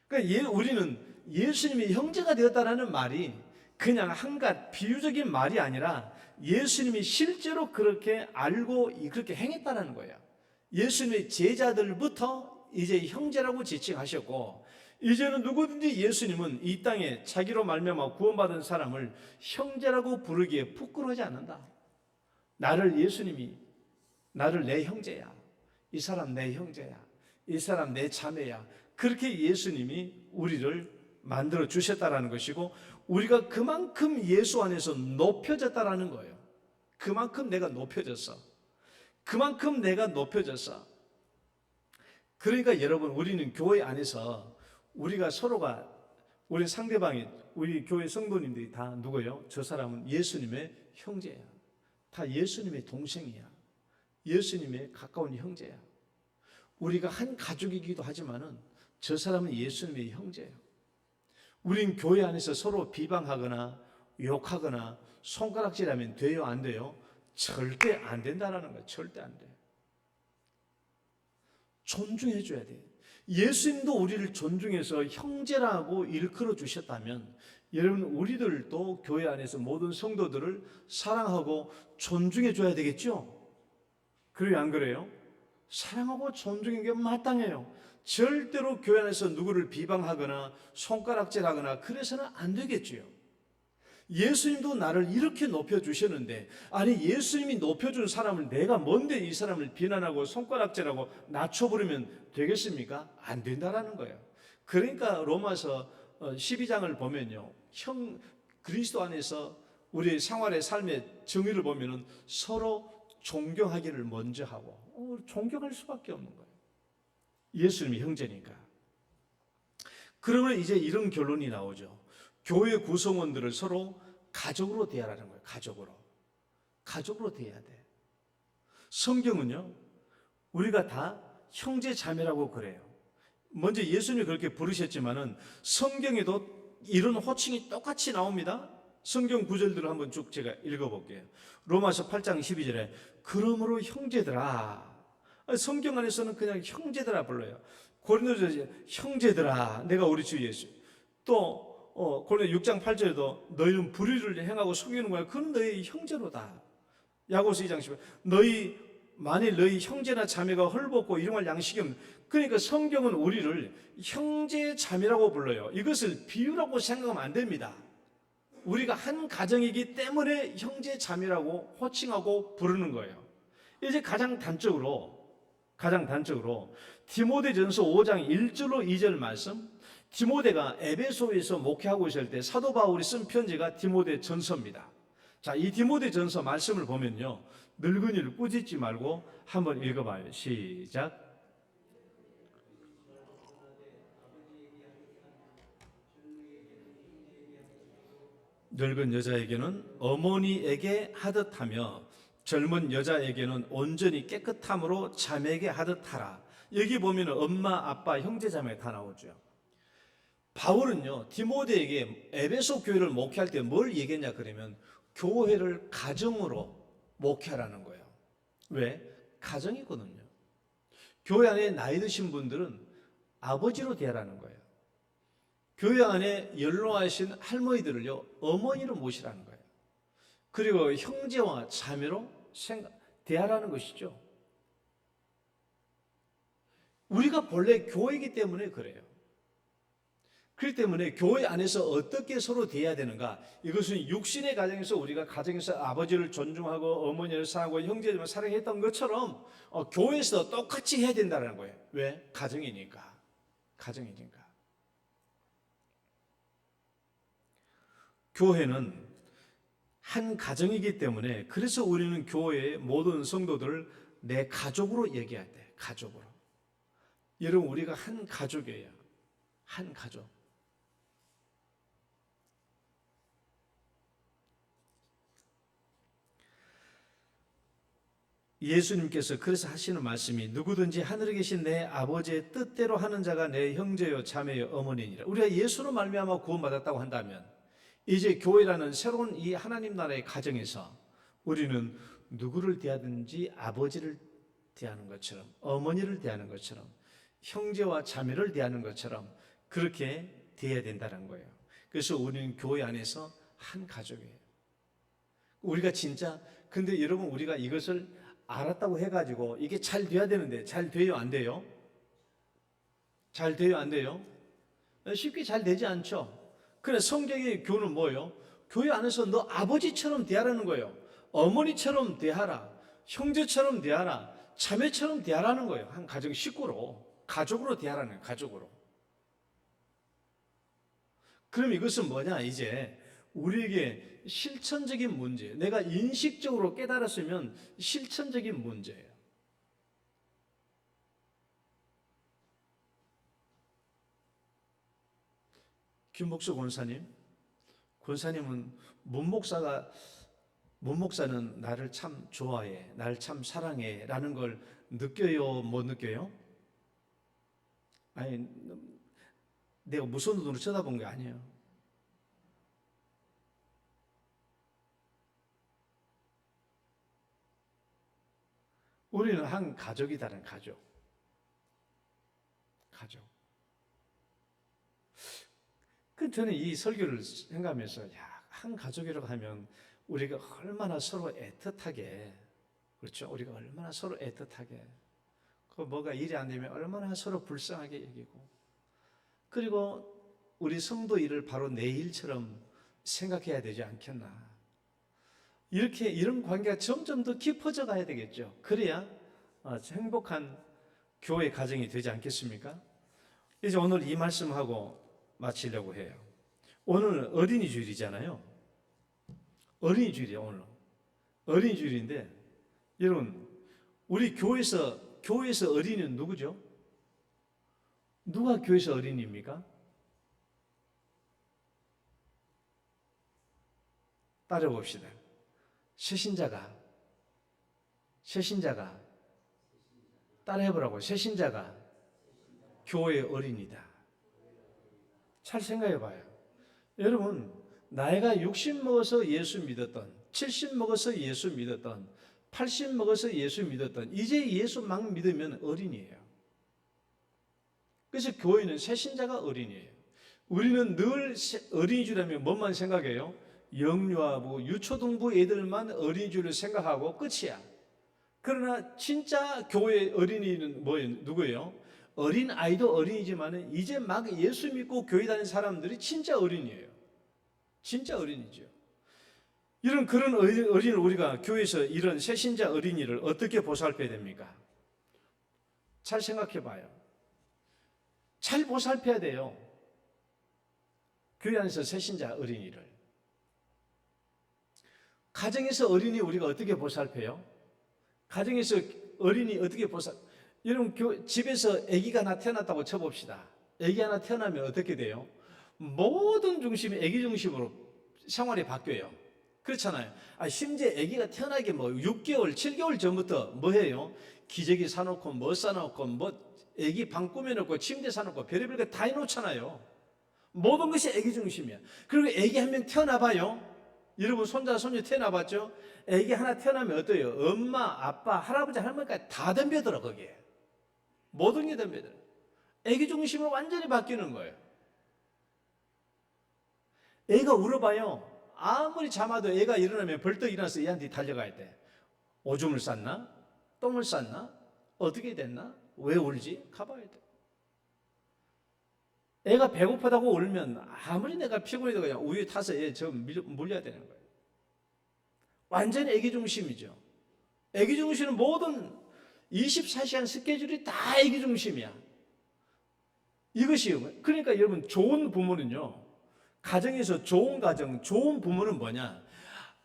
그러니까 우리는 예수님이 형제가 되었다라는 말이 그냥 한갓 비유적인 말이 아니라 예수님이 실제로 그렇게 알고 그렇게 행했다는 거예요. 예수님의 제자들부터 이제 형제라고 지칭하셨고, 이제는 누구든지 예수님은 이 땅에 자기로 말미암아 구원받은 사람을 형제라고 부르기에 부끄러워하지 않는다. 예수님이 나를 내 형제야, 이 사람 내 형제야, 이 사람 내 자매야, 그렇게 예수님이 우리를 만들어 주셨다라는 것이고, 우리가 그만큼 예수 안에서 높여졌다라는 거예요. 그만큼 내가 높여졌어. 그만큼 내가 높여졌어. 그러니까 여러분, 우리는 교회 안에서 우리가 서로가, 우리 상대방이, 우리 교회 성도님들이 다 누구예요? 저 사람은 예수님의 형제야. 다 예수님의 동생이야. 예수님의 가까운 형제야. 우리가 한 가족이기도 하지만은 저 사람은 예수님의 형제예요. 우린 교회 안에서 서로 비방하거나 욕하거나 손가락질하면 돼요, 안 돼요? 절대 안 된다는 거예요. 절대 안 돼. 존중해 줘야 돼. 예수님도 우리를 존중해서 형제라고 일컬어 주셨다면, 여러분 우리들도 교회 안에서 모든 성도들을 사랑하고 존중해 줘야 되겠죠? 그래요, 안 그래요? 사랑하고 존중하는 게 마땅해요. 절대로 교회 안에서 누구를 비방하거나 손가락질하거나 그래서는 안 되겠지요. 예수님도 나를 이렇게 높여주셨는데, 아니 예수님이 높여준 사람을 내가 뭔데 이 사람을 비난하고 손가락질하고 낮춰버리면 되겠습니까? 안 된다라는 거예요. 그러니까 로마서 12장을 보면요, 그리스도 안에서 우리 생활의 삶의 정의를 보면은 서로 존경하기를 먼저 하고, 존경할 수밖에 없는 거예요. 예수님이 형제니까. 그러면 이제 이런 결론이 나오죠. 교회 구성원들을 서로 가족으로 대하라는 거예요. 가족으로 대해야 돼. 성경은요, 우리가 다 형제 자매라고 그래요. 먼저 예수님이 그렇게 부르셨지만은 성경에도 이런 호칭이 똑같이 나옵니다. 성경 구절들을 한번 쭉 제가 읽어볼게요. 로마서 8장 12절에 그러므로 형제들아, 성경 안에서는 그냥 형제들아 불러요. 고린도전서 형제들아, 내가 우리 주 예수. 또 고린도 6장 8절에도 너희는 불의를 행하고 속이는 거야. 그건 너희 형제로다. 야고보서 2장 10절 만일 너희 형제나 자매가 헐벗고 일용할 양식이 없는, 그러니까 성경은 우리를 형제 자매라고 불러요. 이것을 비유라고 생각하면 안 됩니다. 우리가 한 가정이기 때문에 형제 자매라고 호칭하고 부르는 거예요. 이제 가장 단적으로 디모데전서 5장 1절로 2절 말씀, 디모데가 에베소에서 목회하고 있을 때 사도 바울이 쓴 편지가 디모데전서입니다. 자, 이 디모데전서 말씀을 보면요, 늙은이를 꾸짖지 말고 한번 읽어봐요. 시작. 늙은 여자에게는 어머니에게 하듯하며 젊은 여자에게는 온전히 깨끗함으로 자매에게 하듯하라. 여기 보면 엄마, 아빠, 형제, 자매 다 나오죠. 바울은요, 디모데에게 에베소 교회를 목회할 때 뭘 얘기했냐 그러면 교회를 가정으로 목회하라는 거예요. 왜? 가정이거든요. 교회 안에 나이 드신 분들은 아버지로 대하라는 거예요. 교회 안에 연로하신 할머니들을요, 어머니로 모시라는 거예요. 그리고 형제와 자매로 대하라는 것이죠. 우리가 본래 교회이기 때문에 그래요. 그렇기 때문에 교회 안에서 어떻게 서로 대해야 되는가, 이것은 육신의 가정에서 우리가 가정에서 아버지를 존중하고 어머니를 사랑하고 형제를 사랑했던 것처럼 교회에서 똑같이 해야 된다는 거예요. 왜? 가정이니까. 교회는 한 가정이기 때문에, 그래서 우리는 교회의 모든 성도들을 내 가족으로 얘기해야 돼. 가족으로. 여러분, 우리가 한 가족이에요. 한 가족. 예수님께서 그래서 하시는 말씀이 누구든지 하늘에 계신 내 아버지의 뜻대로 하는 자가 내 형제요 자매요 어머니니라. 우리가 예수로 말미암아 구원받았다고 한다면 이제 교회라는 새로운 이 하나님 나라의 가정에서 우리는 누구를 대하든지 아버지를 대하는 것처럼, 어머니를 대하는 것처럼, 형제와 자매를 대하는 것처럼 그렇게 대해야 된다는 거예요. 그래서 우리는 교회 안에서 한 가족이에요. 우리가 진짜, 근데 여러분, 우리가 이것을 알았다고 해가지고 이게 잘 돼야 되는데 잘 돼요, 안 돼요? 잘 돼요, 안 돼요? 쉽게 잘 되지 않죠. 그래, 성경의 교훈은 뭐예요? 교회 안에서 너 아버지처럼 대하라는 거예요. 어머니처럼 대하라, 형제처럼 대하라, 자매처럼 대하라는 거예요. 한 가정 식구로, 가족으로 대하라는 거예요. 가족으로. 그럼 이것은 뭐냐? 이제 우리에게 실천적인 문제, 내가 인식적으로 깨달았으면 실천적인 문제예요. 김복수 권사님은 문목사는 나를 참 좋아해, 나를 참 사랑해 라는 걸 느껴요, 못 느껴요? 아니, 내가 무슨 눈으로 쳐다본 게 아니에요. 우리는 한 가족이다는 가족. 저는 이 설교를 생각하면서, 한 가족이라고 하면 우리가 얼마나 서로 애틋하게, 그렇죠? 우리가 얼마나 서로 애틋하게, 그 뭐가 일이 안 되면 얼마나 서로 불쌍하게 여기고, 그리고 우리 성도 일을 바로 내 일처럼 생각해야 되지 않겠나. 이렇게 이런 관계가 점점 더 깊어져 가야 되겠죠. 그래야 행복한 교회 가정이 되지 않겠습니까? 이제 오늘 이 말씀하고 마치려고 해요. 오늘 어린이 주일이잖아요. 어린이 주일이에요. 오늘 어린이 주일인데, 여러분, 우리 교회에서 어린이는 누구죠? 누가 교회에서 어린이입니까? 따라봅시다. 새신자가 따라해보라고. 새신자가 교회의 어린이다. 잘 생각해봐요. 여러분, 나이가 60 먹어서 예수 믿었던, 70 먹어서 예수 믿었던, 80 먹어서 예수 믿었던, 이제 예수 막 믿으면 어린이에요. 그래서 교회는 새신자가 어린이에요. 우리는 늘 어린이주라면 뭐만 생각해요? 영유아부, 유초등부 애들만 어린이주를 생각하고 끝이야. 그러나 진짜 교회 어린이는 뭐예요? 누구예요? 어린 아이도 어린이지만 이제 막 예수 믿고 교회 다니는 사람들이 진짜 어린이에요. 진짜 어린이죠. 그런 어린이를 우리가 교회에서 이런 새신자 어린이를 어떻게 보살펴야 됩니까? 잘 생각해 봐요. 잘 보살펴야 돼요. 교회 안에서 새신자 어린이를. 가정에서 어린이 우리가 어떻게 보살펴요? 가정에서 어린이 어떻게 여러분, 집에서 아기가 하나 태어났다고 쳐봅시다. 아기 하나 태어나면 어떻게 돼요? 모든 중심이 아기 중심으로 생활이 바뀌어요. 그렇잖아요. 심지어 아기가 태어나기 6개월, 7개월 전부터 뭐 해요? 기저귀 사놓고 뭐 싸놓고 아기 방 꾸며놓고 침대 사놓고 별의별 거 다 해놓잖아요. 모든 것이 아기 중심이야. 그리고 아기 한 명 태어나봐요. 여러분 손자 손녀 태어나봤죠? 아기 하나 태어나면 어때요? 엄마, 아빠, 할아버지, 할머니까지 다 덤벼들어. 거기에 모든 게 덤벼들어. 아기 중심으로 완전히 바뀌는 거예요. 애가 울어봐요. 아무리 잠아도 애가 일어나면 벌떡 일어나서 얘한테 달려가야 돼. 오줌을 쌌나? 똥을 쌌나? 어떻게 됐나? 왜 울지? 가봐야 돼. 애가 배고프다고 울면 아무리 내가 피곤해도 그냥 우유에 타서 얘 저 물려야 되는 거예요. 완전히 애기 중심이죠. 애기 중심은 모든 24시간 스케줄이 다 애기 중심이야. 이것이요. 그러니까 여러분, 좋은 부모는요, 가정에서 좋은 가정, 좋은 부모는 뭐냐?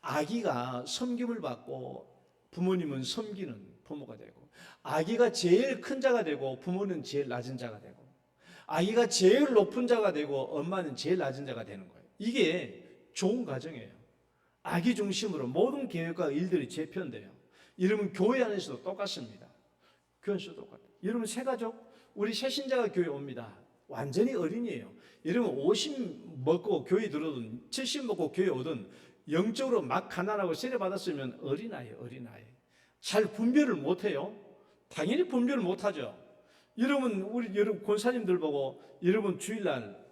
아기가 섬김을 받고 부모님은 섬기는 부모가 되고, 아기가 제일 큰 자가 되고 부모는 제일 낮은 자가 되고, 아기가 제일 높은 자가 되고 엄마는 제일 낮은 자가 되는 거예요. 이게 좋은 가정이에요. 아기 중심으로 모든 계획과 일들이 재편돼요. 여러분, 교회 안에서도 똑같습니다. 교회에서도 똑같아요. 여러분, 새가족, 우리 새신자가 교회 옵니다. 완전히 어린이에요. 여러분, 50 먹고 교회 들어오든 70 먹고 교회 오든 영적으로 막 가난하고 세례받았으면 어린아이예요. 어린아이. 잘 분별을 못해요. 당연히 분별을 못하죠. 여러분 권사님들 보고, 여러분 주일날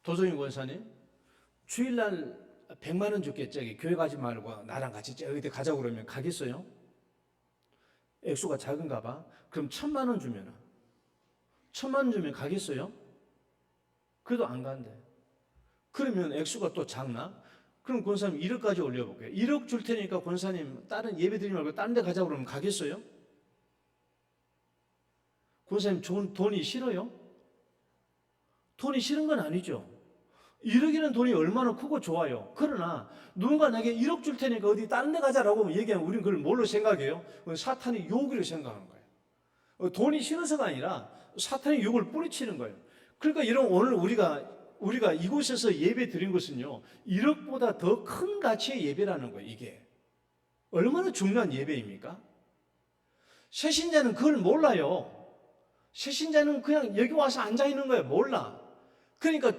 도성인 권사님 주일날 100만 원 줄게, 저기 교회 가지 말고 나랑 같이 저기 가자고 그러면 가겠어요? 액수가 작은가 봐. 그럼 1,000만 원 주면 1,000만 원 주면 가겠어요? 그래도 안 간대. 그러면 액수가 또 작나? 그럼 권사님 1억까지 올려볼게요. 1억 줄 테니까 권사님 다른 예배 드리지 말고 다른 데 가자고 그러면 가겠어요? 권사님 돈이 싫어요? 돈이 싫은 건 아니죠. 1억이라는 돈이 얼마나 크고 좋아요. 그러나 누군가 내게 1억 줄 테니까 어디 다른 데 가자라고 얘기하면 우리는 그걸 뭘로 생각해요? 사탄의 유혹으로 생각하는 거예요. 돈이 싫어서가 아니라 사탄의 유혹을 뿌리치는 거예요. 그러니까 여러분, 오늘 우리가 이곳에서 예배 드린 것은요, 1억보다 더 큰 가치의 예배라는 거예요. 이게 얼마나 중요한 예배입니까? 새신자는 그걸 몰라요. 새신자는 그냥 여기 와서 앉아 있는 거예요. 몰라. 그러니까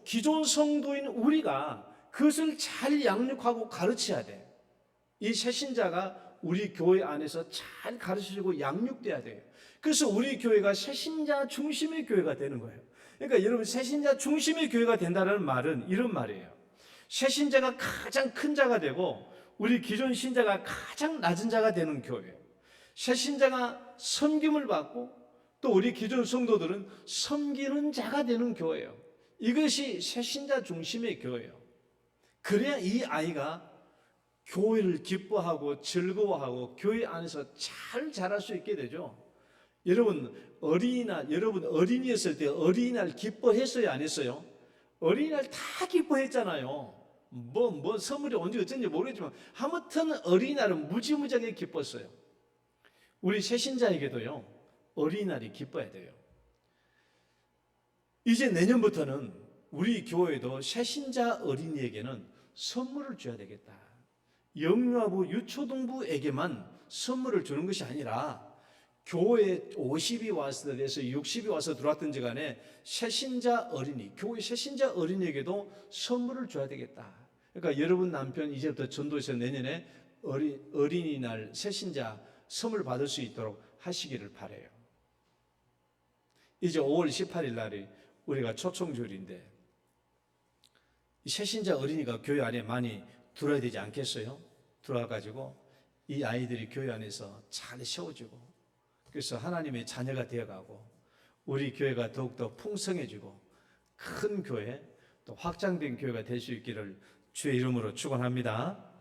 기존 성도인 우리가 그것을 잘 양육하고 가르쳐야 돼. 이 새신자가 우리 교회 안에서 잘 가르쳐주고 양육돼야 돼요. 그래서 우리 교회가 새신자 중심의 교회가 되는 거예요. 그러니까 여러분, 새신자 중심의 교회가 된다는 말은 이런 말이에요. 새신자가 가장 큰 자가 되고 우리 기존 신자가 가장 낮은 자가 되는 교회예요. 새신자가 섬김을 받고 또 우리 기존 성도들은 섬기는 자가 되는 교회예요. 이것이 새신자 중심의 교회예요. 그래야 이 아이가 교회를 기뻐하고 즐거워하고 교회 안에서 잘 자랄 수 있게 되죠. 여러분 여러분 어린이였을 때 어린이날 기뻐했어요, 안 했어요? 어린이날 다 기뻐했잖아요. 뭐 선물이 언제 어쩐지 모르겠지만 아무튼 어린이날은 무지무지하게 기뻤어요. 우리 새신자에게도요, 어린이날이 기뻐야 돼요. 이제 내년부터는 우리 교회도 새신자 어린이에게는 선물을 줘야 되겠다. 영유아부 유초등부에게만 선물을 주는 것이 아니라 교회에 50이 와서 돼서 60이 와서 들어왔든지 간에 새신자 어린이, 교회 새신자 어린이에게도 선물을 줘야 되겠다. 그러니까 여러분 남편 이제부터 전도에서 내년에 어린이날 새신자 선물 받을 수 있도록 하시기를 바라요. 이제 5월 18일 날이 우리가 초청주일인데 이 새신자 어린이가 교회 안에 많이 들어야 되지 않겠어요? 들어와가지고 이 아이들이 교회 안에서 잘 세워지고 그래서 하나님의 자녀가 되어가고 우리 교회가 더욱더 풍성해지고 큰 교회 또 확장된 교회가 될 수 있기를 주의 이름으로 축원합니다.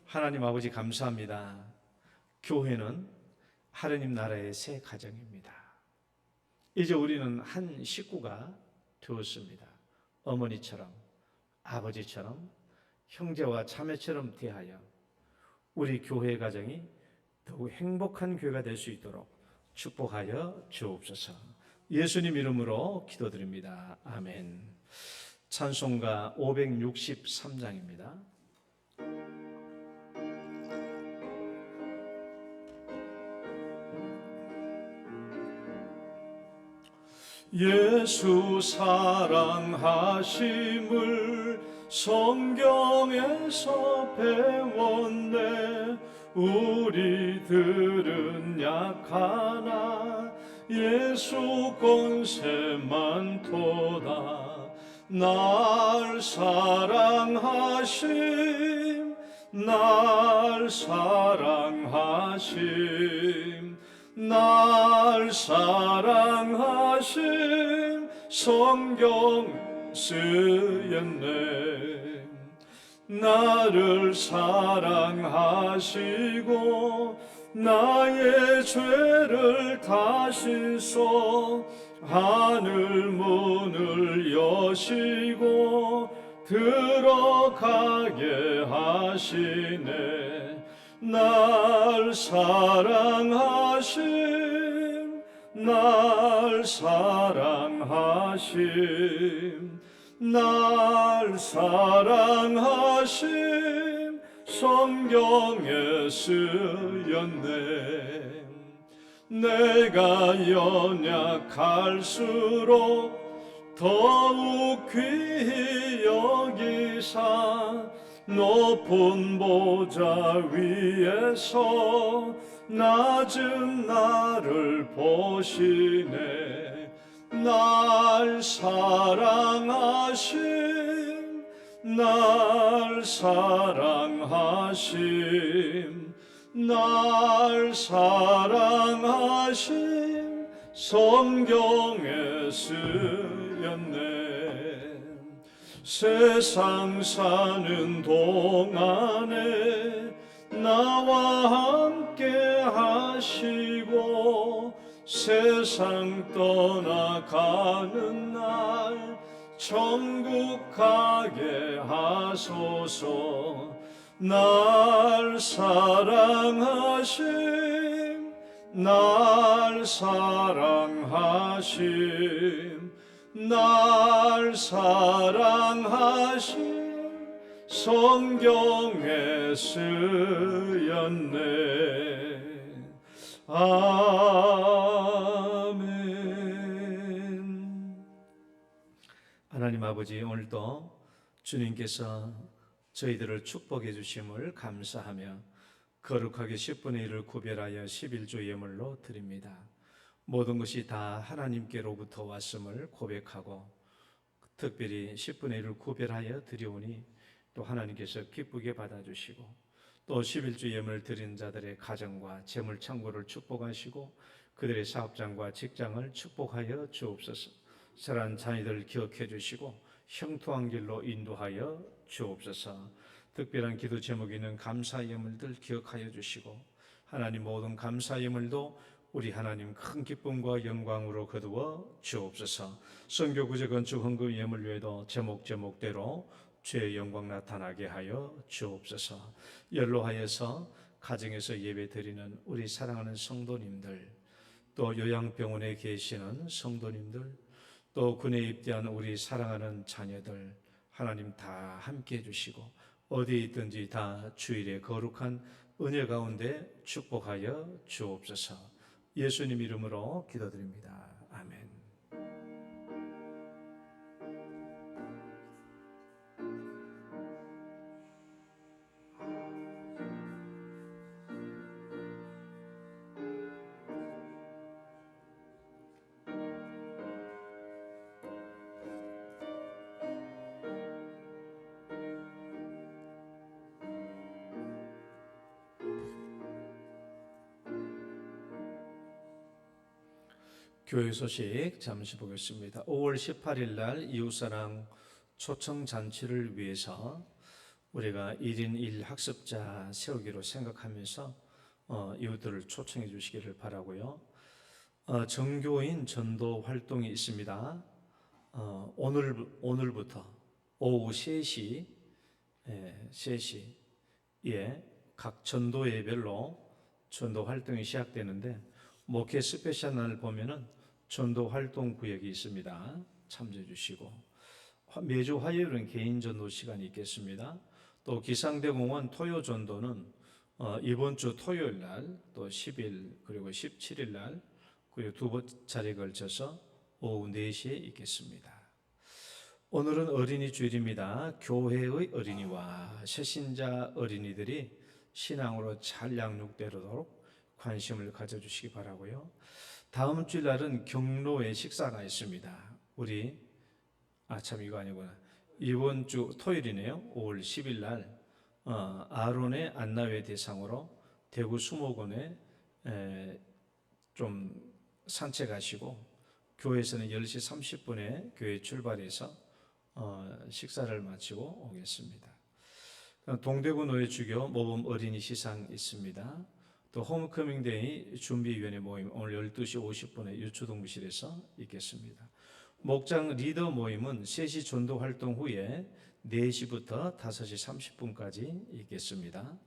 하나님 아버지 감사합니다. 교회는 하느님 나라의 새 가정입니다. 이제 우리는 한 식구가 되었습니다. 어머니처럼 아버지처럼 형제와 자매처럼 대하여 우리 교회 가정이 더욱 행복한 교회가 될 수 있도록 축복하여 주옵소서. 예수님 이름으로 기도드립니다. 아멘. 찬송가 563장입니다. 예수 사랑하심을 성경에서 배웠네. 우리들은 약하나 예수 권세만 토다. 날 사랑하심 날 사랑하심 날 사랑하심 성경 쓰였네. 나를 사랑하시고 나의 죄를 다 씻어 하늘 문을 여시고 들어가게 하시네. 날 사랑하심 날 사랑하심 날 사랑하심 성경에 쓰였네. 내가 연약할수록 더욱 귀히 여기사 높은 보좌 위에서 낮은 나를 보시네. 날 사랑하심 날 사랑하심 날 사랑하심 성경에 쓰였네. 세상 사는 동안에 나와 함께 하시고 세상 떠나가는 날 천국 가게 하소서. 날 사랑하심 날 사랑하심 날 사랑하심 성경에 쓰였네. 아멘. 하나님 아버지, 오늘도 주님께서 저희들을 축복해 주심을 감사하며 거룩하게 10분의 1을 구별하여 11조 예물로 드립니다. 모든 것이 다 하나님께로부터 왔음을 고백하고 특별히 10분의 1을 구별하여 드리오니 또 하나님께서 기쁘게 받아주시고 또 11주 예물 드린 자들의 가정과 재물 창고를 축복하시고 그들의 사업장과 직장을 축복하여 주옵소서. 살아난 자녀들 기억해 주시고 형통한 길로 인도하여 주옵소서. 특별한 기도 제목이 있는 감사 예물들 기억하여 주시고 하나님 모든 감사 예물도 우리 하나님 큰 기쁨과 영광으로 거두어 주옵소서. 선교 구제 건축 헌금 예물 외에도 제목대로 주의 영광 나타나게 하여 주옵소서. 연로하여서 가정에서 예배 드리는 우리 사랑하는 성도님들, 또 요양병원에 계시는 성도님들, 또 군에 입대한 우리 사랑하는 자녀들 하나님 다 함께 해주시고 어디에 있든지 다 주일의 거룩한 은혜 가운데 축복하여 주옵소서. 예수님 이름으로 기도드립니다. 아멘. 교회 소식 잠시 보겠습니다. 5월 18일 날 이웃사랑 초청 잔치를 위해서 우리가 1인 1학습자 세우기로 생각하면서 이웃들을 초청해 주시기를 바라고요. 정교인 전도 활동이 있습니다. 오늘부터 오후 3시 각 전도 예별로 전도 활동이 시작되는데 목회 스페셜 날 보면은 전도 활동 구역이 있습니다. 참조해 주시고 매주 화요일은 개인 전도 시간이 있겠습니다. 또 기상대공원 토요 전도는 이번 주 토요일 날, 또 10일 그리고 17일 날 그리고 두 차례에 걸쳐서 오후 4시에 있겠습니다. 오늘은 어린이 주일입니다. 교회의 어린이와 새신자 어린이들이 신앙으로 잘 양육되도록 관심을 가져주시기 바라고요. 다음 주일 날은 경로의 식사가 있습니다. 이거 아니구나. 이번 주 토요일이네요. 5월 10일 날 아론의 안나회 대상으로 대구 수목원에 좀 산책하시고 교회에서는 10시 30분에 교회 출발해서 식사를 마치고 오겠습니다. 동대구 노예주교 모범 어린이 시상 있습니다. 또 홈커밍데이 준비위원회 모임 오늘 12시 50분에 유초동부실에서 있겠습니다. 목장 리더 모임은 3시 전도 활동 후에 4시부터 5시 30분까지 있겠습니다.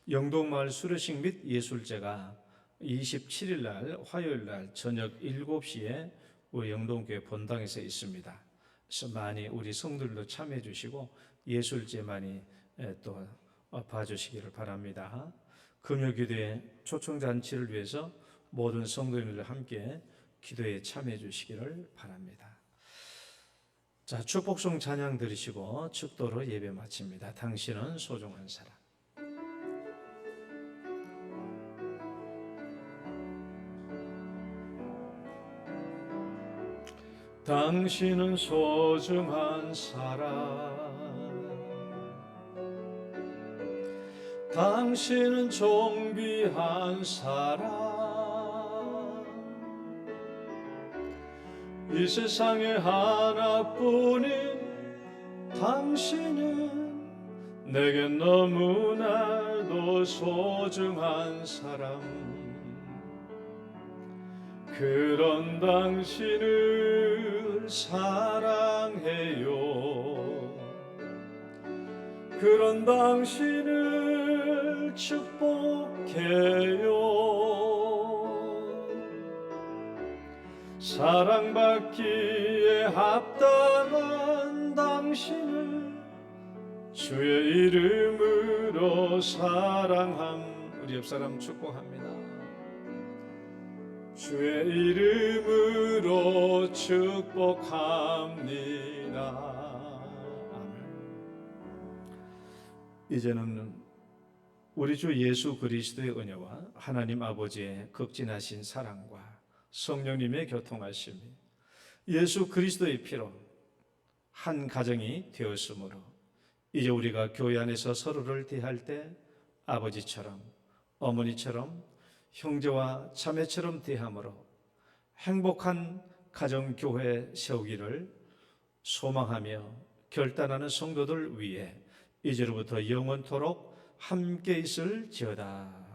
영동마을 수료식 및 예술제가 27일 날 화요일 날 저녁 7시에 우리 영동교회 본당에서 있습니다. 그래서 많이 우리 성도들도 참여해 주시고 예술제 많이 또 봐주시기를 바랍니다. 금요기도회 초청잔치를 위해서 모든 성도님들 함께 기도에 참여해 주시기를 바랍니다. 자, 축복송 찬양 들으시고 축도로 예배 마칩니다. 당신은 소중한 사람. 당신은 소중한 사람, 당신은 존귀한 사람, 이 세상에 하나뿐인 당신은 내게 너무나도 소중한 사람. 그런 당신을 사랑해요. 그런 당신을 축복해요. 사랑받기에 합당한 당신을 주의 이름으로 사랑함. 우리 옆사람 축복합니다. 주의 이름으로 축복합니다. 이제는 우리 주 예수 그리스도의 은혜와 하나님 아버지의 극진하신 사랑과 성령님의 교통하심이 예수 그리스도의 피로 한 가정이 되었으므로 이제 우리가 교회 안에서 서로를 대할 때 아버지처럼, 어머니처럼, 형제와 자매처럼 대함으로 행복한 가정교회 세우기를 소망하며 결단하는 성도들 위해 이제로부터 영원토록 함께 있을지어다.